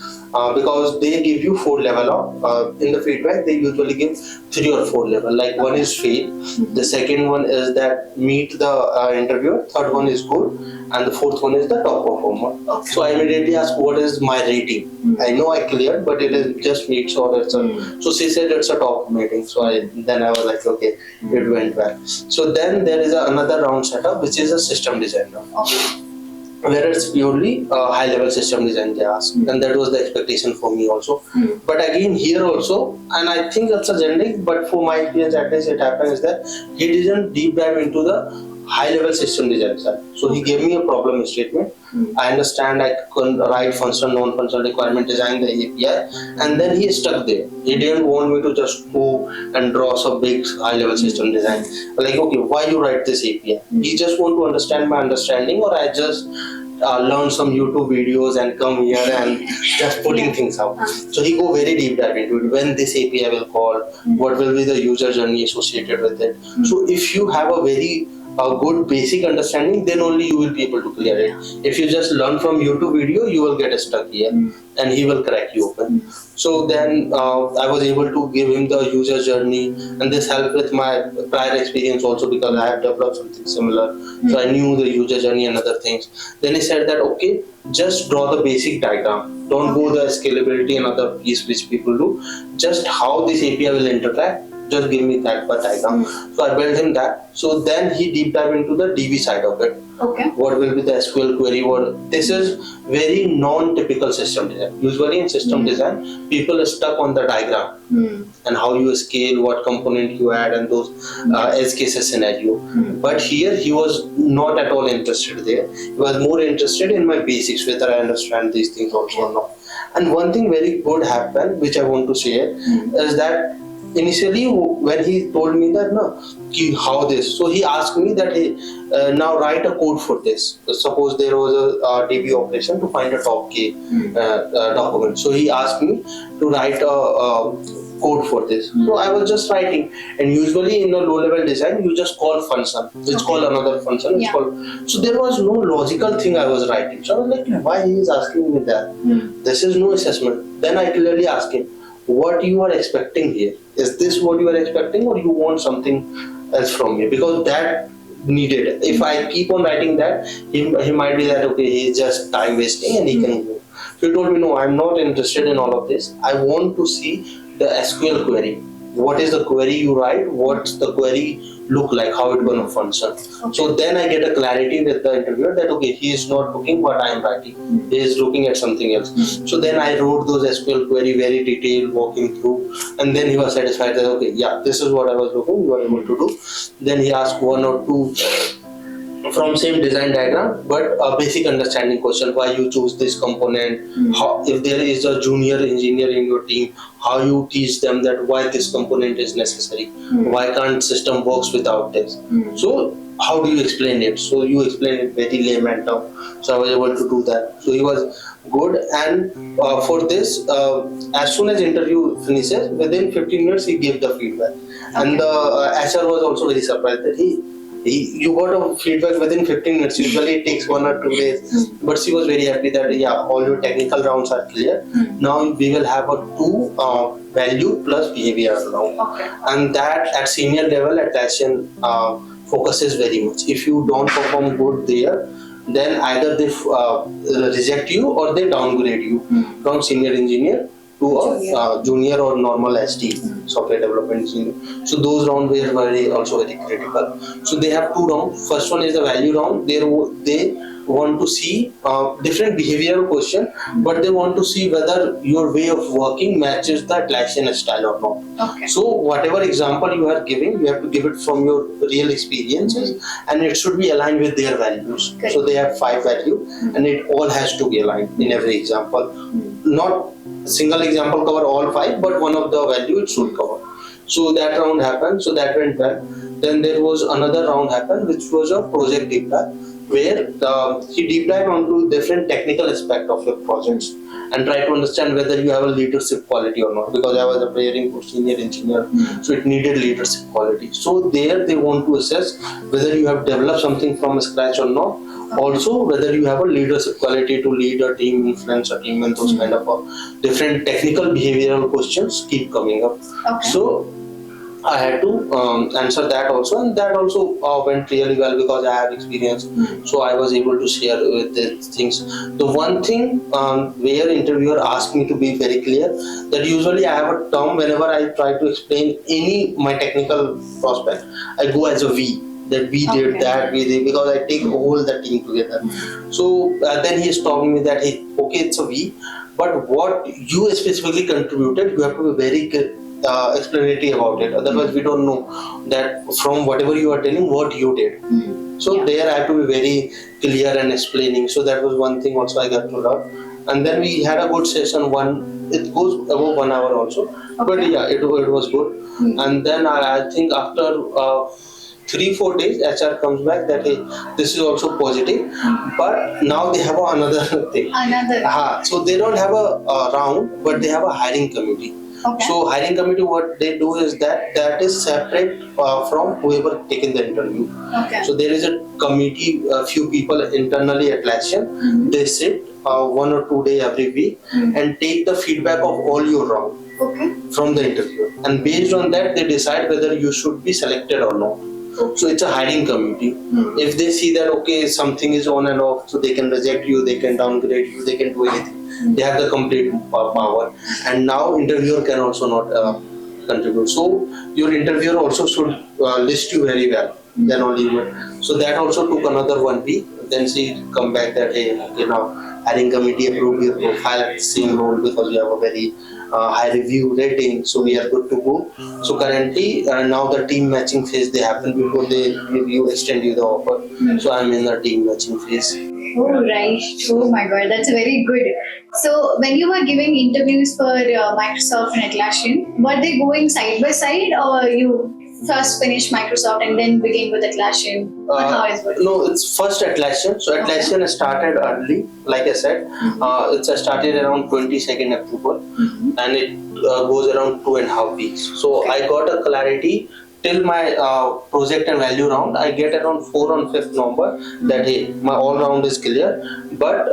because they give you 4 level of in the feedback. They usually give 3 or 4 level. Like one is fail, the second one is that meet the interviewer, third one is good, and the fourth one is the top performer. Okay. So I immediately asked, what is my rating? I know I cleared, but it is just meets or it's a. So she said it's a top rating. So then I was like, okay, it went well. So then there is another round setup, which is a system design round. Okay. Where it's purely high level system design they ask, and that was the expectation for me also. But again here also, and I think that's a generic, but for my experience at least it happens that he didn't deep dive into the high level system design side. So he gave me a problem statement. I understand I can write functional, non-functional requirement, design the API, and then he stuck there. He didn't want me to just go and draw some big high level system design. Like, okay, why you write this API? He just want to understand my understanding, or I just learn some YouTube videos and come here and just putting things out. So he go very deep dive into it. When this API will call, what will be the user journey associated with it. So if you have a very good basic understanding, then only you will be able to clear it. If you just learn from YouTube video, you will get stuck here, and he will crack you open. So then I was able to give him the user journey, and this helped with my prior experience also because I have developed something similar. So I knew the user journey and other things. Then he said that, okay, just draw the basic diagram. Don't go the scalability and other piece which people do. Just how this API will interact. Just give me that diagram. So I built him that. So then he deep dive into the DB side of it. Okay. What will be the SQL query? This is very non-typical system design. Usually in system design, people are stuck on the diagram and how you scale, what component you add, and those edge cases scenario. But here he was not at all interested there. He was more interested in my basics, whether I understand these things also or not. And one thing very good happened, which I want to share, is that initially when he told me that how this, so he asked me that, hey, now write a code for this. Suppose there was a DB operation to find a top K document. So he asked me to write a code for this. So I was just writing, and usually in a low level design you just call function, it's called another function, it's called. So there was no logical thing I was writing. So I was like, why he is asking me that? This is no assessment. Then I clearly asked him, what you are expecting here? Is this what you are expecting, or you want something else from me? Because that needed. If I keep on writing that, he might be that, okay, he's just time wasting and he can go. So he told me, no, I'm not interested in all of this. I want to see the SQL query. What is the query you write? What's the query look like? How it's going to function? Okay. So then I get a clarity with the interviewer that, okay, he is not looking what I am writing. He is looking at something else. So then I wrote those SQL query very detailed, walking through, and then he was satisfied that, okay, yeah, this is what I was looking, you are able to do. Then he asked 1 or 2 from same design diagram, but a basic understanding question: why you choose this component? How, if there is a junior engineer in your team, how you teach them that why this component is necessary? Why can't system works without this? So how do you explain it? So you explain it very layman term. So I was able to do that. So he was good, and for this, as soon as interview finishes, within 15 minutes he gave the feedback, and the HR was also very surprised that you got a feedback within 15 minutes. Usually it takes 1 or 2 days. But she was very happy that, yeah, all your technical rounds are clear. Now we will have a 2 value plus behavior round. Okay. And that at senior level, Atlassian focuses very much. If you don't perform good there, then either they reject you or they downgrade you from senior engineer to a junior or normal SD, software development engineer. So those rounds were also very critical. So they have 2 rounds. First one is the value round. They want to see different behavioral question, but they want to see whether your way of working matches the Atlassian style or not. Okay. So whatever example you are giving, you have to give it from your real experiences, and it should be aligned with their values. Correct. So they have 5 values, and it all has to be aligned in every example. Not single example cover all 5, but one of the value it should cover. So that round happened. So that went well. Then there was another round happened, which was a project deep dive. where he deep dive onto different technical aspect of your projects and try to understand whether you have a leadership quality or not, because I was preparing for senior engineer, so it needed leadership quality. So there they want to assess whether you have developed something from scratch or not. Also whether you have a leadership quality to lead a team, influence a team, and those kind of different technical behavioral questions keep coming up. So I had to answer that also, and that also went really well because I have experience. So I was able to share with these things. The one thing where interviewer asked me to be very clear, that usually I have a term whenever I try to explain any my technical prospect, I go as a we. That we did that, we did, because I take all the team together. So then he stopped me that, hey, okay, it's a we, but what you specifically contributed, you have to be very explanatory about it. Otherwise, we don't know that from whatever you are telling, what you did. So there I have to be very clear and explaining. So that was one thing also I got to learn. And then we had a good session. It goes above 1 hour also. But yeah, it was good. And then I think after 3-4 days, HR comes back that, hey, this is also positive, but now they have another thing. So they don't have a round, but they have a hiring committee. So hiring committee, what they do is that is separate from whoever taken the interview. So there is a committee, a few people internally at Atlassian. They sit 1 or 2 days every week and take the feedback of all your round from the interview, and based on that they decide whether you should be selected or not. So it's a hiring committee. If they see that okay, something is on and off, so they can reject you, they can downgrade you, they can do anything. They have the complete power. And now interviewer can also not contribute. So your interviewer also should list you very well. Then only you would. So that also took another 1 week. Then she come back that, hey, okay, now hiring committee approved your profile at the same role because you have a very high review rating, so we are good to go. So currently now the team matching phase they happen before they extend you the offer. So I'm in the team matching phase. Oh right, oh my god, that's very good. So when you were giving interviews for Microsoft and Atlassian, were they going side by side, or you first finished Microsoft and then began with Atlassian? How is it? No, it's first Atlassian. So Atlassian started early, like I said. It started around 22nd October and it goes around 2.5 weeks. So I got a clarity till my project and value round. I get around 4 on 5th November that, hey, my all round is clear, but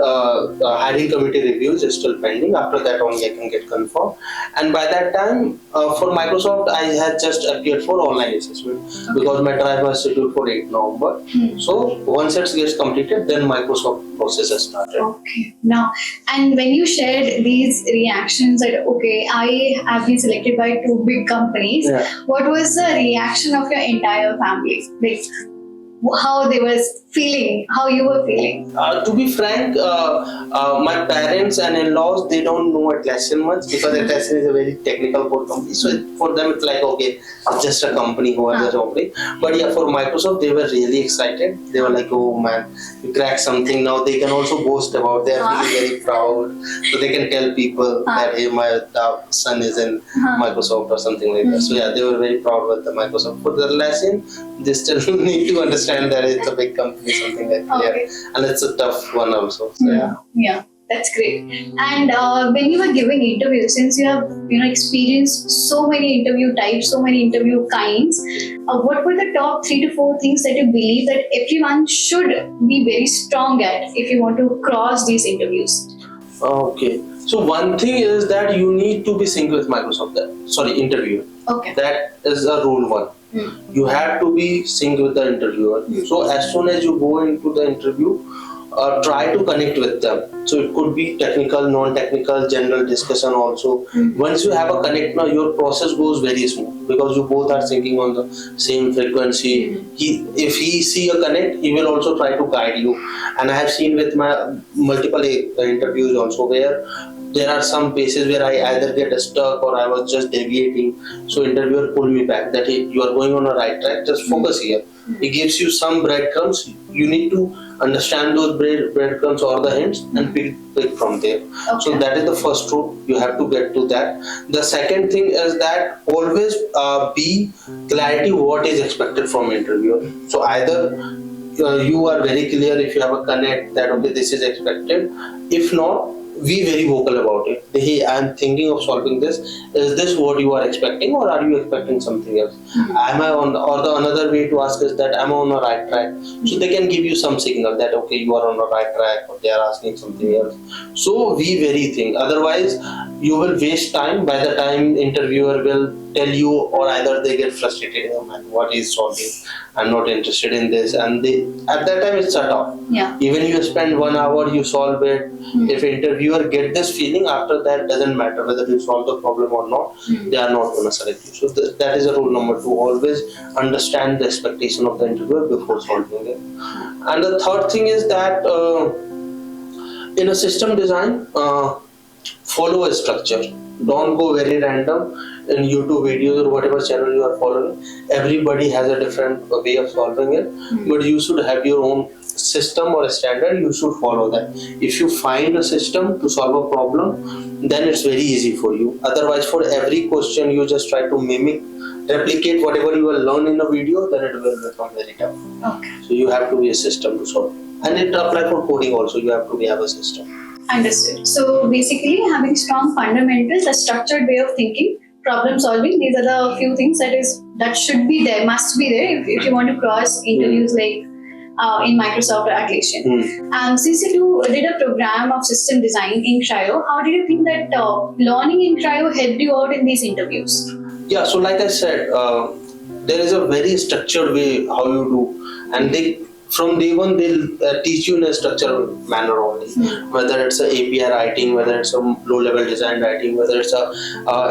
hiring committee reviews is still pending. After that only I can get confirmed. And by that time, for Microsoft, I had just appeared for online assessment because my trial was scheduled for 8 November. So once it gets completed, then Microsoft process has started. Okay. Now, and when you shared these reactions that, okay, I have been selected by 2 big companies, what was the reaction of your entire family? Like, how they were feeling, how you were feeling? To be frank, my parents and in-laws, they don't know Atlassian much because Atlassian is a very technical core company. So for them, it's like, okay, it's just a company who has a offering. But yeah, for Microsoft, they were really excited. They were like, oh man, you cracked something. Now they can also boast about, they are feeling very proud. So they can tell people that, hey, my son is in Microsoft or something like that. So yeah, they were very proud with the Microsoft. For the Atlassian, they still need to understand that it's a big company, something like that. And it's a tough one also. So yeah, that's great. And when you were giving interviews, since you have experienced so many interview types, so many interview kinds, what were the top 3 to 4 things that you believe that everyone should be very strong at if you want to cross these interviews? Okay. So one thing is that you need to be synced with Microsoft. Interviewer. That is a rule 1. You have to be synced with the interviewer. So as soon as you go into the interview, try to connect with them. So it could be technical, non-technical, general discussion also. Once you have a connect, now your process goes very smooth because you both are syncing on the same frequency. If he see a connect, he will also try to guide you. And I have seen with my multiple interviews also where there are some places where I either get stuck or I was just deviating. So interviewer pulled me back that, hey, you are going on a right track, just focus here. He gives you some breadcrumbs. You need to understand those breadcrumbs or the hints and pick from there. So that is the first rule. You have to get to that. The second thing is that always be clarity what is expected from interviewer. So either you are very clear, if you have a connect that okay, this is expected. If not, be very vocal about it. Hey, I'm thinking of solving this. Is this what you are expecting, or are you expecting something else? Am I on, or the another way to ask is that am I on the right track? So they can give you some signal that okay, you are on the right track, or they are asking something else. So we very think. Otherwise, you will waste time. By the time interviewer will tell you, or either they get frustrated. Oh man, what is solving? I'm not interested in this, and they at that time it's shut off. Yeah. Even you spend 1 hour, you solve it. If interviewer get this feeling, after that doesn't matter whether you solve the problem or not, they are not going to select you. So that is a rule number 2. Always understand the expectation of the interviewer before solving it. And the third thing is that in a system design, follow a structure. Don't go very random in YouTube videos or whatever channel you are following. Everybody has a different way of solving it, but you should have your own system or a standard. You should follow that. If you find a system to solve a problem, then it's very easy for you. Otherwise, for every question you just try to mimic, replicate whatever you will learn in a video, then it will become very tough. Okay. So you have to be a system to solve. And it applies for coding also. You have to have a system. Understood. So basically, having strong fundamentals, a structured way of thinking, problem solving, these are the few things that should be there, must be there if you want to cross interviews like in Microsoft or Atlassian. Since you did a program of system design in Crio, how did you think that learning in Crio helped you out in these interviews? Yeah, so like I said, there is a very structured way how you do, and from day one they'll teach you in a structured manner only. Whether it's a API writing, whether it's a low-level design writing, whether it's a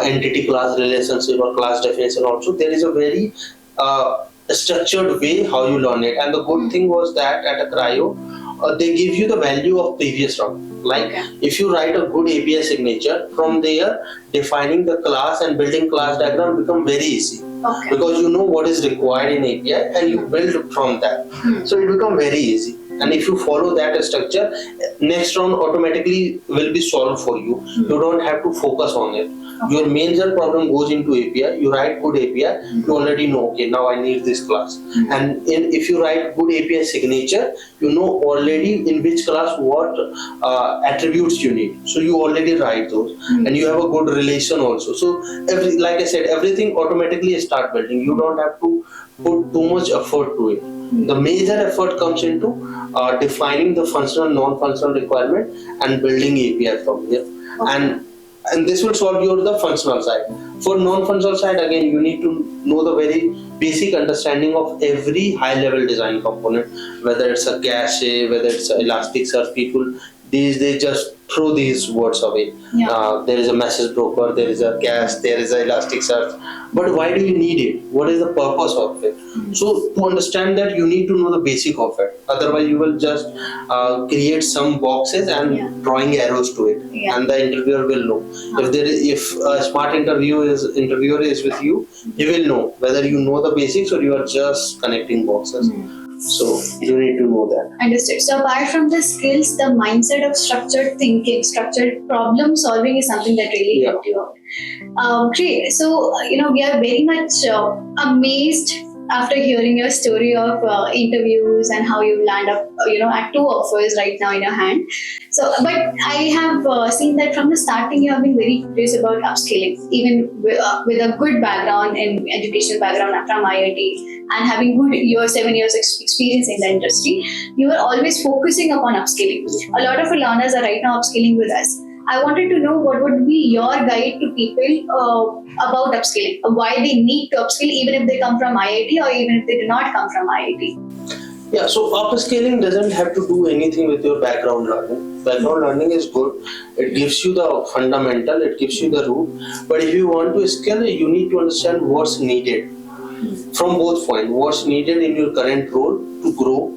entity class relationship or class definition. Also, there is a very structured way how you learn it. And the good thing was that at a Crio, they give you the value of previous round. Like if you write a good API signature, from there defining the class and building class diagram become very easy. Because you know what is required in API and you build from that. So it become very easy. And if you follow that structure, next round automatically will be solved for you. You don't have to focus on it. Your major problem goes into API. You write good API, you already know, okay, now I need this class. And if you write good API signature, you know already in which class what attributes you need. So you already write those, and you have a good relation also. So like I said, everything automatically start building. You don't have to put too much effort to it. The major effort comes into defining the functional, non-functional requirement and building API from here. And this will solve the functional side. For non-functional side, again, you need to know the very basic understanding of every high-level design component, whether it's a cache, whether it's an Elasticsearch. People they just throw these words away. There is a message broker, there is a cache, there is an Elasticsearch. But why do you need it? What is the purpose of it? So to understand that, you need to know the basic of it. Otherwise, you will just create some boxes and drawing arrows to it, and the interviewer will know. If a smart interviewer is with you, he will know whether you know the basics or you are just connecting boxes. So you need to know that. Understood. So apart from the skills, the mindset of structured thinking, structured problem solving is something that really helped you out. Great. So, we are very much amazed after hearing your story of interviews and how you land up, at 2 offers right now in your hand. So, but I have seen that from the starting you have been very curious about upskilling, even with a good background in educational background from IIT and having your 7 years experience in the industry. You are always focusing upon upskilling. A lot of learners are right now upskilling with us. I wanted to know what would be your guide to people about upskilling, why they need to upskill even if they come from IIT or even if they do not come from IIT. Yeah, so upskilling doesn't have to do anything with your background learning. Background learning is good. It gives you the fundamental, it gives you the root. But if you want to skill, you need to understand what's needed from both points. What's needed in your current role to grow,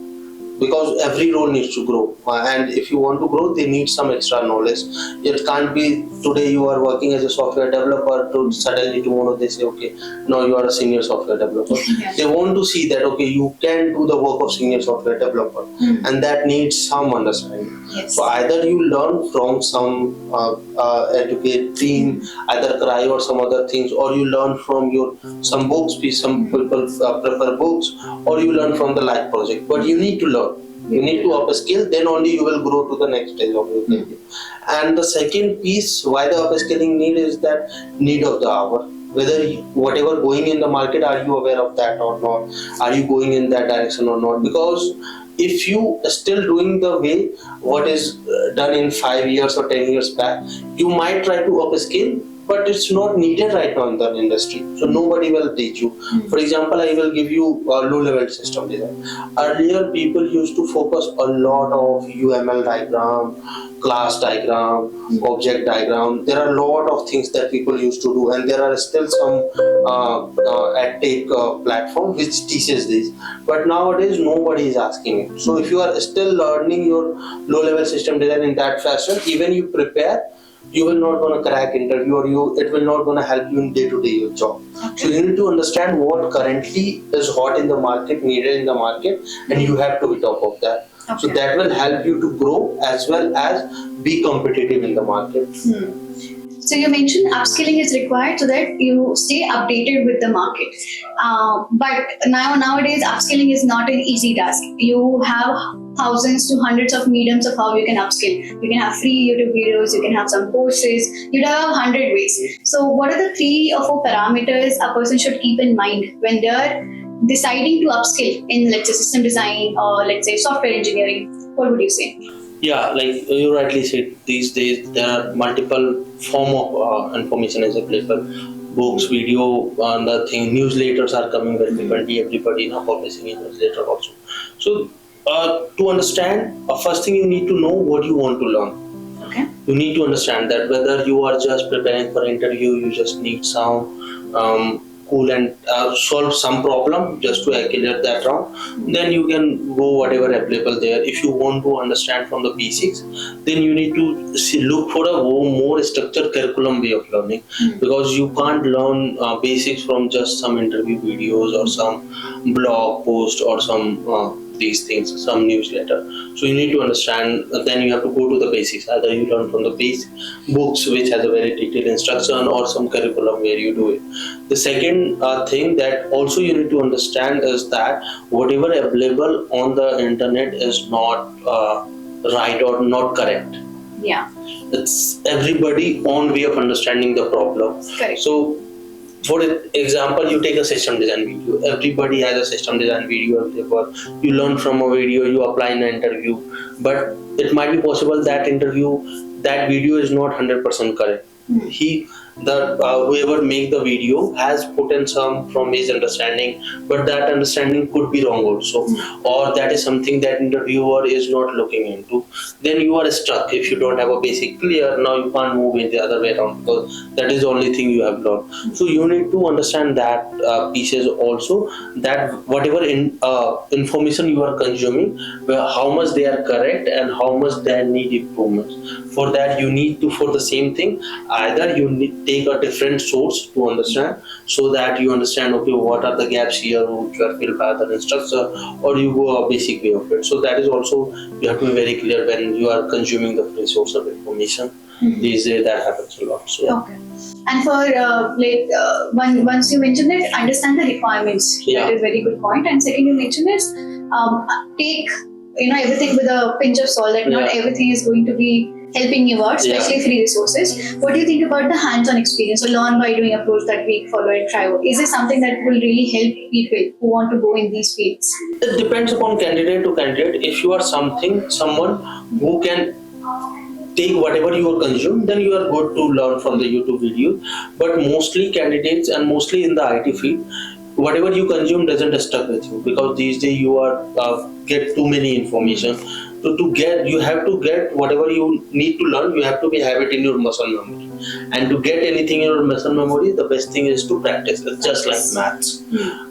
because every role needs to grow, and if you want to grow, they need some extra knowledge. It can't be today you are working as a software developer to suddenly tomorrow they say, okay, now you are a senior software developer. They want to see that, okay, you can do the work of senior software developer, and that needs some understanding. So either you learn from some educate team, either Criodo or some other things, or you learn from your some books. Some people prefer books, or you learn from the live project. But you need to learn. You need to upskill. Then only you will grow to the next stage of your career. And the second piece, why the upskilling need is that need of the hour. Whether whatever going in the market, are you aware of that or not? Are you going in that direction or not? Because if you are still doing the way what is done in 5 years or 10 years back, you might try to upskill, but it's not needed right now in the industry. So nobody will teach you. For example, I will give you a low-level system design. Earlier, people used to focus a lot of UML diagram, class diagram, object diagram. There are a lot of things that people used to do, and there are still some edtech platform which teaches this. But nowadays, nobody is asking it. So if you are still learning your low-level system design in that fashion, even you prepare, you will not gonna crack interview, or it will not gonna help you in day-to-day job. So you need to understand what currently is hot in the market, needed in the market, and you have to be top of that. So that will help you to grow as well as be competitive in the market. So you mentioned upskilling is required so that you stay updated with the market. But nowadays upskilling is not an easy task. You have thousands to hundreds of mediums of how you can upskill. You can have free YouTube videos, you can have some courses, you have 100 ways. So what are the 3 or 4 parameters a person should keep in mind when they're deciding to upskill in, let's say, system design or let's say software engineering? What would you say? Yeah, like you rightly said, these days there are multiple form of information is available. Books, video, and the thing, newsletters are coming very frequently. Everybody now publishing a newsletter also. So to understand, first thing you need to know what you want to learn. Okay. You need to understand that whether you are just preparing for interview, you just need some cool and solve some problem just to clear that round, then you can go whatever available there. If you want to understand from the basics, then you need to look for a more structured curriculum way of learning, because you can't learn basics from just some interview videos or some blog post or some these things, some newsletter. So you need to understand, then you have to go to the basics. Either you learn from the basic books which has a very detailed instruction, or some curriculum where you do it. The second thing that also you need to understand is that whatever available on the internet is not right or not correct. Yeah. It's everybody own way of understanding the problem. Correct. So for example, you take a system design video. Everybody has a system design video available. You learn from a video, you apply in an interview. But it might be possible that that video is not 100% correct. Whoever make the video has put in some from his understanding, but that understanding could be wrong also, or that is something that interviewer is not looking into. Then you are stuck. If you don't have a basic clear, now you can't move in the other way around, because that is the only thing you have learned. So you need to understand that pieces also, that whatever information you are consuming, how much they are correct and how much they need improvements. For that you need to, for the same thing, either you need take a different source to understand, so that you understand, okay, what are the gaps here which are filled by the instructor, or you go a basic way of it. So that is also, you have to be very clear when you are consuming the free source of information. These days that happens a lot. So okay. And for once you mentioned it, understand the requirements. Yeah. That is a very good point. And second, you mentioned is take everything with a pinch of salt. That not everything is going to be helping you out, especially free resources. What do you think about the hands-on experience or learn by doing approach that we follow at Criodo? Is this something that will really help people who want to go in these fields? it depends upon candidate to candidate. If you are someone who can take whatever you consume, then you are good to learn from the YouTube video. But mostly candidates, and mostly in the IT field, whatever you consume doesn't stuck with you, because these days you are get too many information. So you have to get whatever you need to learn. You have to have it in your muscle memory. And to get anything in your muscle memory, the best thing is to practice. It's just like maths.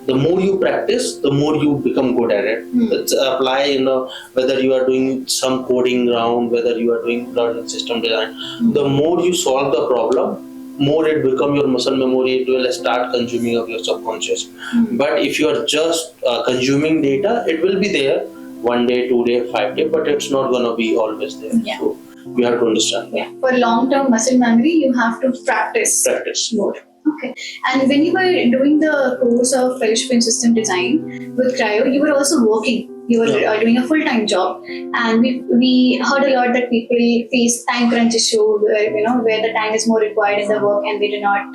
The more you practice, the more you become good at it. It's apply, whether you are doing some coding round, whether you are doing learning system design. The more you solve the problem, more it become your muscle memory. It will start consuming of your subconscious. But if you are just consuming data, it will be there 1 day, 2 day, 5 day, but it's not gonna be always there. Yeah. So you have to understand that. Yeah. For long-term muscle memory, you have to practice more. Okay. And when you were doing the course of fellowship in system design with Cryo, you were also working. You were doing a full-time job, and we heard a lot that people face time crunch issue where the time is more required in the work, and they do not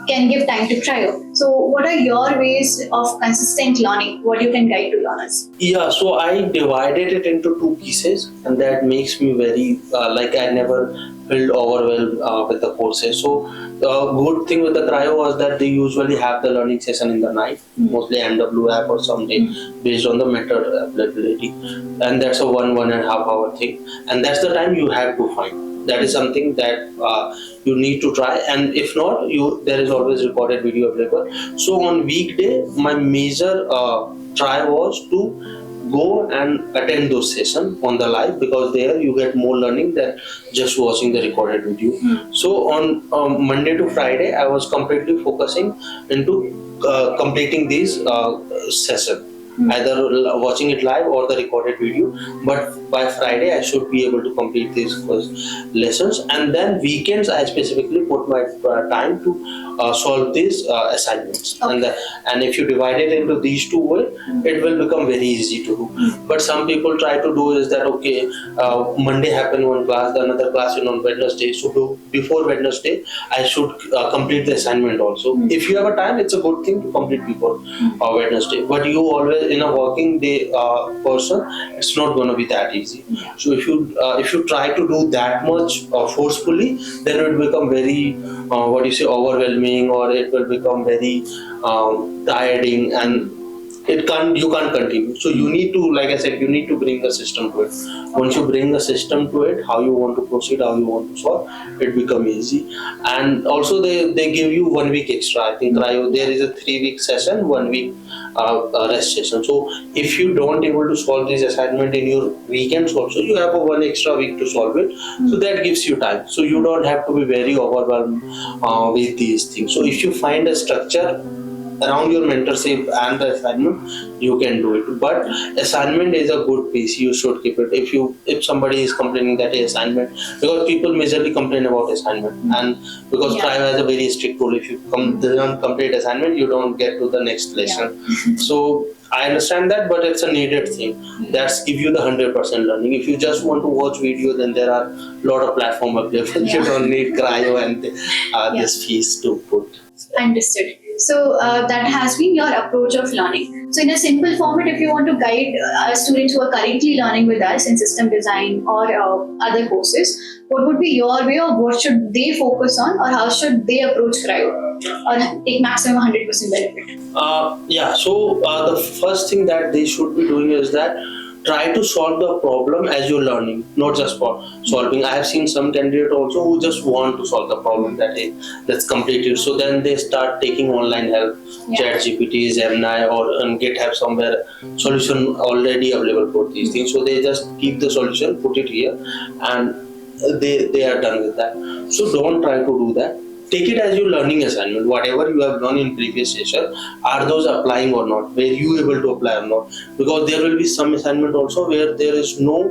can give time to Cryo. So, what are your ways of consistent learning? What you can guide to learners? Yeah, so I divided it into 2 pieces, and that makes me very I never felt overwhelmed with the courses. So the good thing with the Cryo was that they usually have the learning session in the night, mostly MWF or someday, based on the method availability, and that's a 1.5 hour thing, and that's the time you have to find. That is something that you need to try, and if not, there is always recorded video available. So on weekday, my major try was to go and attend those sessions on the live, because there you get more learning than just watching the recorded video. So on Monday to Friday, I was completely focusing into completing these sessions, either watching it live or the recorded video. But by Friday, I should be able to complete these first lessons, and then weekends I specifically put my time to solve these assignments. Okay. And if you divide it into these 2 ways, it will become very easy to do. But some people try to do is that Monday happen one class, the another class on Wednesday. So before Wednesday, I should complete the assignment also. If you have a time, it's a good thing to complete before Wednesday. But you always in a working day person, it's not going to be that easy. So if you try to do that much forcefully, then it will become very overwhelming, or it will become very tiring, and you can't continue. So you need to, like I said, you need to bring a system to it. Once you bring a system to it, how you want to proceed, how you want to solve, it become easy. And also they give you 1 week extra. I think there is a 3-week session, 1 week rest session. So if you don't able to solve this assignment in your weekends also, you have a 1 extra week to solve it. So that gives you time. So you don't have to be very overwhelmed with these things. So if you find a structure around your mentorship and the assignment, you can do it. But assignment is a good piece, you should keep it. If somebody is complaining that assignment, because people majorly complain about assignment, and because Cryo has a very strict rule, if you don't complete assignment, you don't get to the next lesson. So I understand that, but it's a needed thing. That's give you the 100% learning. If you just want to watch video, then there are a lot of platform available. You don't need Cryo and this fees to put. Understood. So that has been your approach of learning. So in a simple format, if you want to guide students who are currently learning with us in system design or other courses, what would be your way, of what should they focus on, or how should they approach Cryo or take maximum 100% benefit? So the first thing that they should be doing is that try to solve the problem as you're learning, not just for solving. I have seen some candidates also who just want to solve the problem that's completed. So then they start taking online help, ChatGPT, Gemini, or on GitHub somewhere, solution already available for these things. So they just keep the solution, put it here, and they are done with that. So don't try to do that. Take it as your learning assignment. Whatever you have done in previous session, are those applying or not? Were you able to apply or not? Because there will be some assignment also where there is no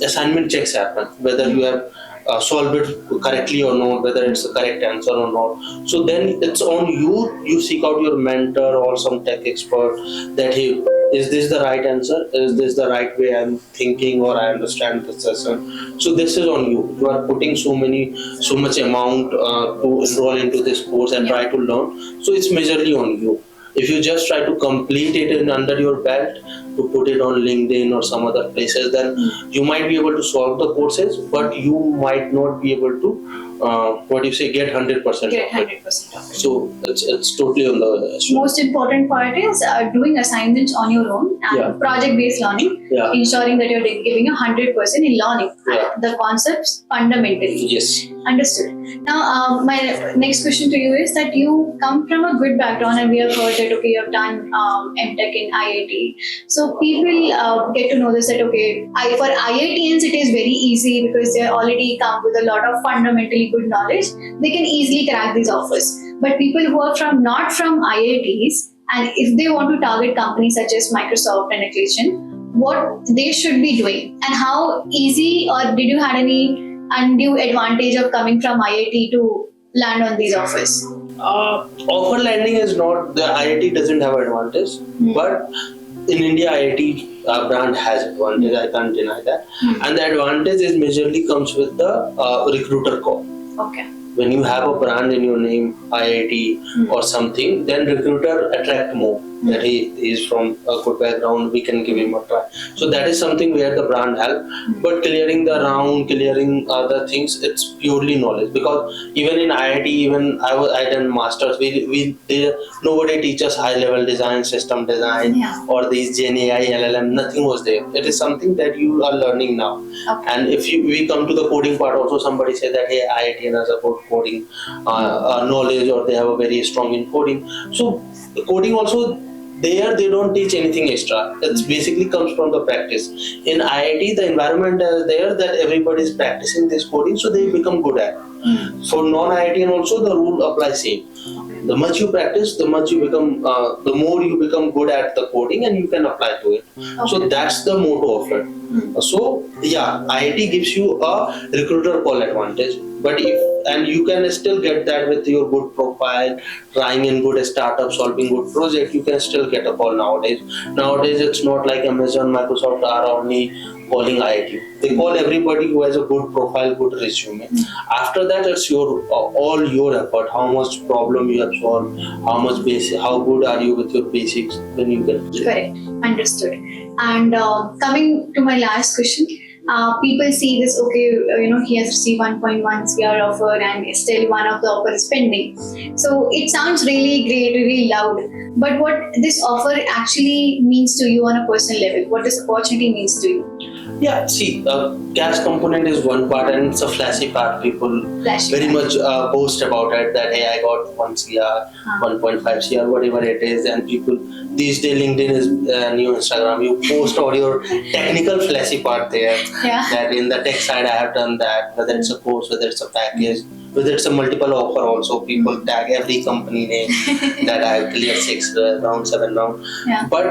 assignment checks happen, whether you have solved it correctly or not, whether it's the correct answer or not. So then it's on you. You seek out your mentor or some tech expert that, hey, is this the right answer? Is this the right way I'm thinking, or I understand the session? So this is on you. You are putting so much amount to enroll into this course and try to learn. So it's majorly on you. If you just try to complete it under your belt, to put it on LinkedIn or some other places, then you might be able to solve the courses, but you might not be able to what do you say, get 100% Get of it. 100% of it. So it's totally on the student. Most important part is doing assignments on your own and Yeah. project-based learning, Yeah. ensuring that you're giving 100% in learning Yeah. the concepts fundamentally. Yes. Understood. Now, my next question to you is that you come from a good background, and we have heard that okay, you have done MTech in IIT. So people get to know this that okay, for IITians it is very easy because they already come with a lot of fundamentally good knowledge. They can easily crack these offers. But people who are not from IITs, and if they want to target companies such as Microsoft and Atlassian, what they should be doing, and how easy, or did you had any undue advantage of coming from IIT to land on these offers? Offer landing is not, the IIT doesn't have advantage, but in India IIT brand has advantage. I can't deny that. And the advantage is majorly comes with the recruiter call. Okay. When you have a brand in your name, IIT or something, then recruiter attract more. That he is from a good background, we can give him a try. So that is something where the brand help. But clearing the round, clearing other things, it's purely knowledge. Because even in IIT, even I done masters, nobody teaches high level design, system design, or these Gen AI, LLM. Nothing was there. It is something that you are learning now. Okay. And if we come to the coding part, also somebody said that hey, IIT has a good coding knowledge, or they have a very strong in coding. So coding also, there they don't teach anything extra. It basically comes from the practice. In IIT, the environment is there that everybody is practicing this coding, so they become good at it. For non-IIT and also the rule applies same. The much you practice, the much you become, the more you become good at the coding, and you can apply to it. So that's the motto of it. So yeah, IIT gives you a recruiter call advantage, but you can still get that with your good profile, trying in good startup, solving good project. You can still get a call nowadays. Nowadays, it's not like Amazon, Microsoft are only calling IIT. They call everybody who has a good profile, good resume. After that, it's all your effort. How much problem you have solved, how good are you with your basics. Then you get it. Correct. Understood. And coming to my last question, people see this, okay, he has received 1.1 CR offer and still one of the offer is pending. So it sounds really great, really loud. But what this offer actually means to you on a personal level, what this opportunity means to you? Yeah, see, cash component is one part, and it's a flashy part. People very much boast about it that hey, I got 1 CR, 1.5 CR, whatever it is, and people these days LinkedIn is new Instagram. You post all your technical flashy part there. Yeah. That in the tech side I have done that. Whether it's a course, whether it's a package, whether it's a multiple offer, also people tag every company name that I have cleared 6 round, 7 round. Yeah. But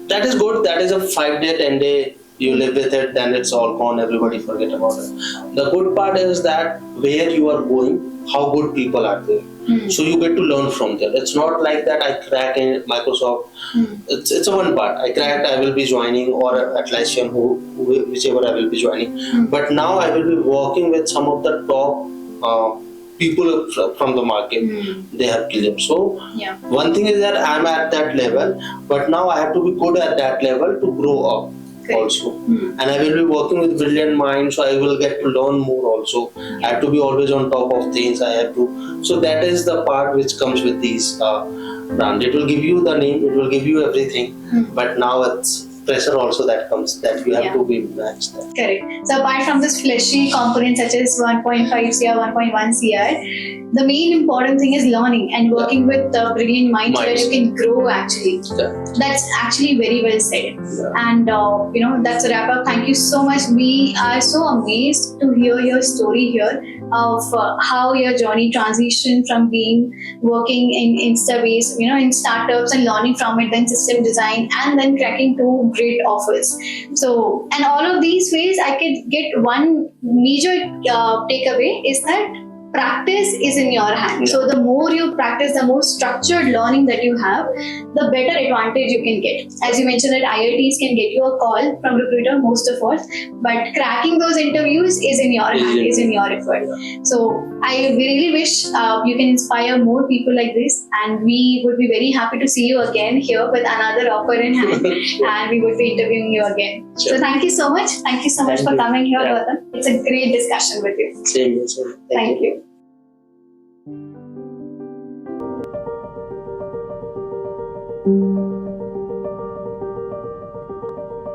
that is good. That is a 5-day, 10-day. You live with it, then it's all gone. Everybody forget about it. The good part is that where you are going, how good people are there. So you get to learn from them. It's not like that I crack in Microsoft. It's a one part. I cracked, I will be joining, or Atlassian, whichever I will be joining. But now I will be working with some of the top people from the market. They have cleared. So one thing is that I'm at that level, but now I have to be good at that level to grow up. Also, and I will be working with brilliant minds, so I will get to learn more also. I have to be always on top of things. I have to, so that is the part which comes with these brand. It will give you the name, it will give you everything, but now it's pressure also that comes, that you have to be matched. Correct. So apart from this fleshy component such as 1.5 CR, 1.1 CR, the main important thing is learning and working with brilliant minds where you can grow actually. That's actually very well said. And that's a wrap up. Thank you so much. We are so amazed to hear your story here of how your journey transitioned from working in Instabase, in startups and learning from it, then system design, and then cracking 2 great offers. So, and all of these ways, I could get one major takeaway is that practice is in your hand. Yeah. So the more you practice, the more structured learning that you have, the better advantage you can get. As you mentioned that IITs can get you a call from recruiter, most of us, but cracking those interviews is in your hand, is in your effort. So I really wish you can inspire more people like this, and we would be very happy to see you again here with another offer in hand, and we would be interviewing you again. Sure. So thank you so much. Thank you so much Thank for you. coming here, Yeah. Gautam. It's a great discussion with you. Same here, sir. Thank you. Thank you.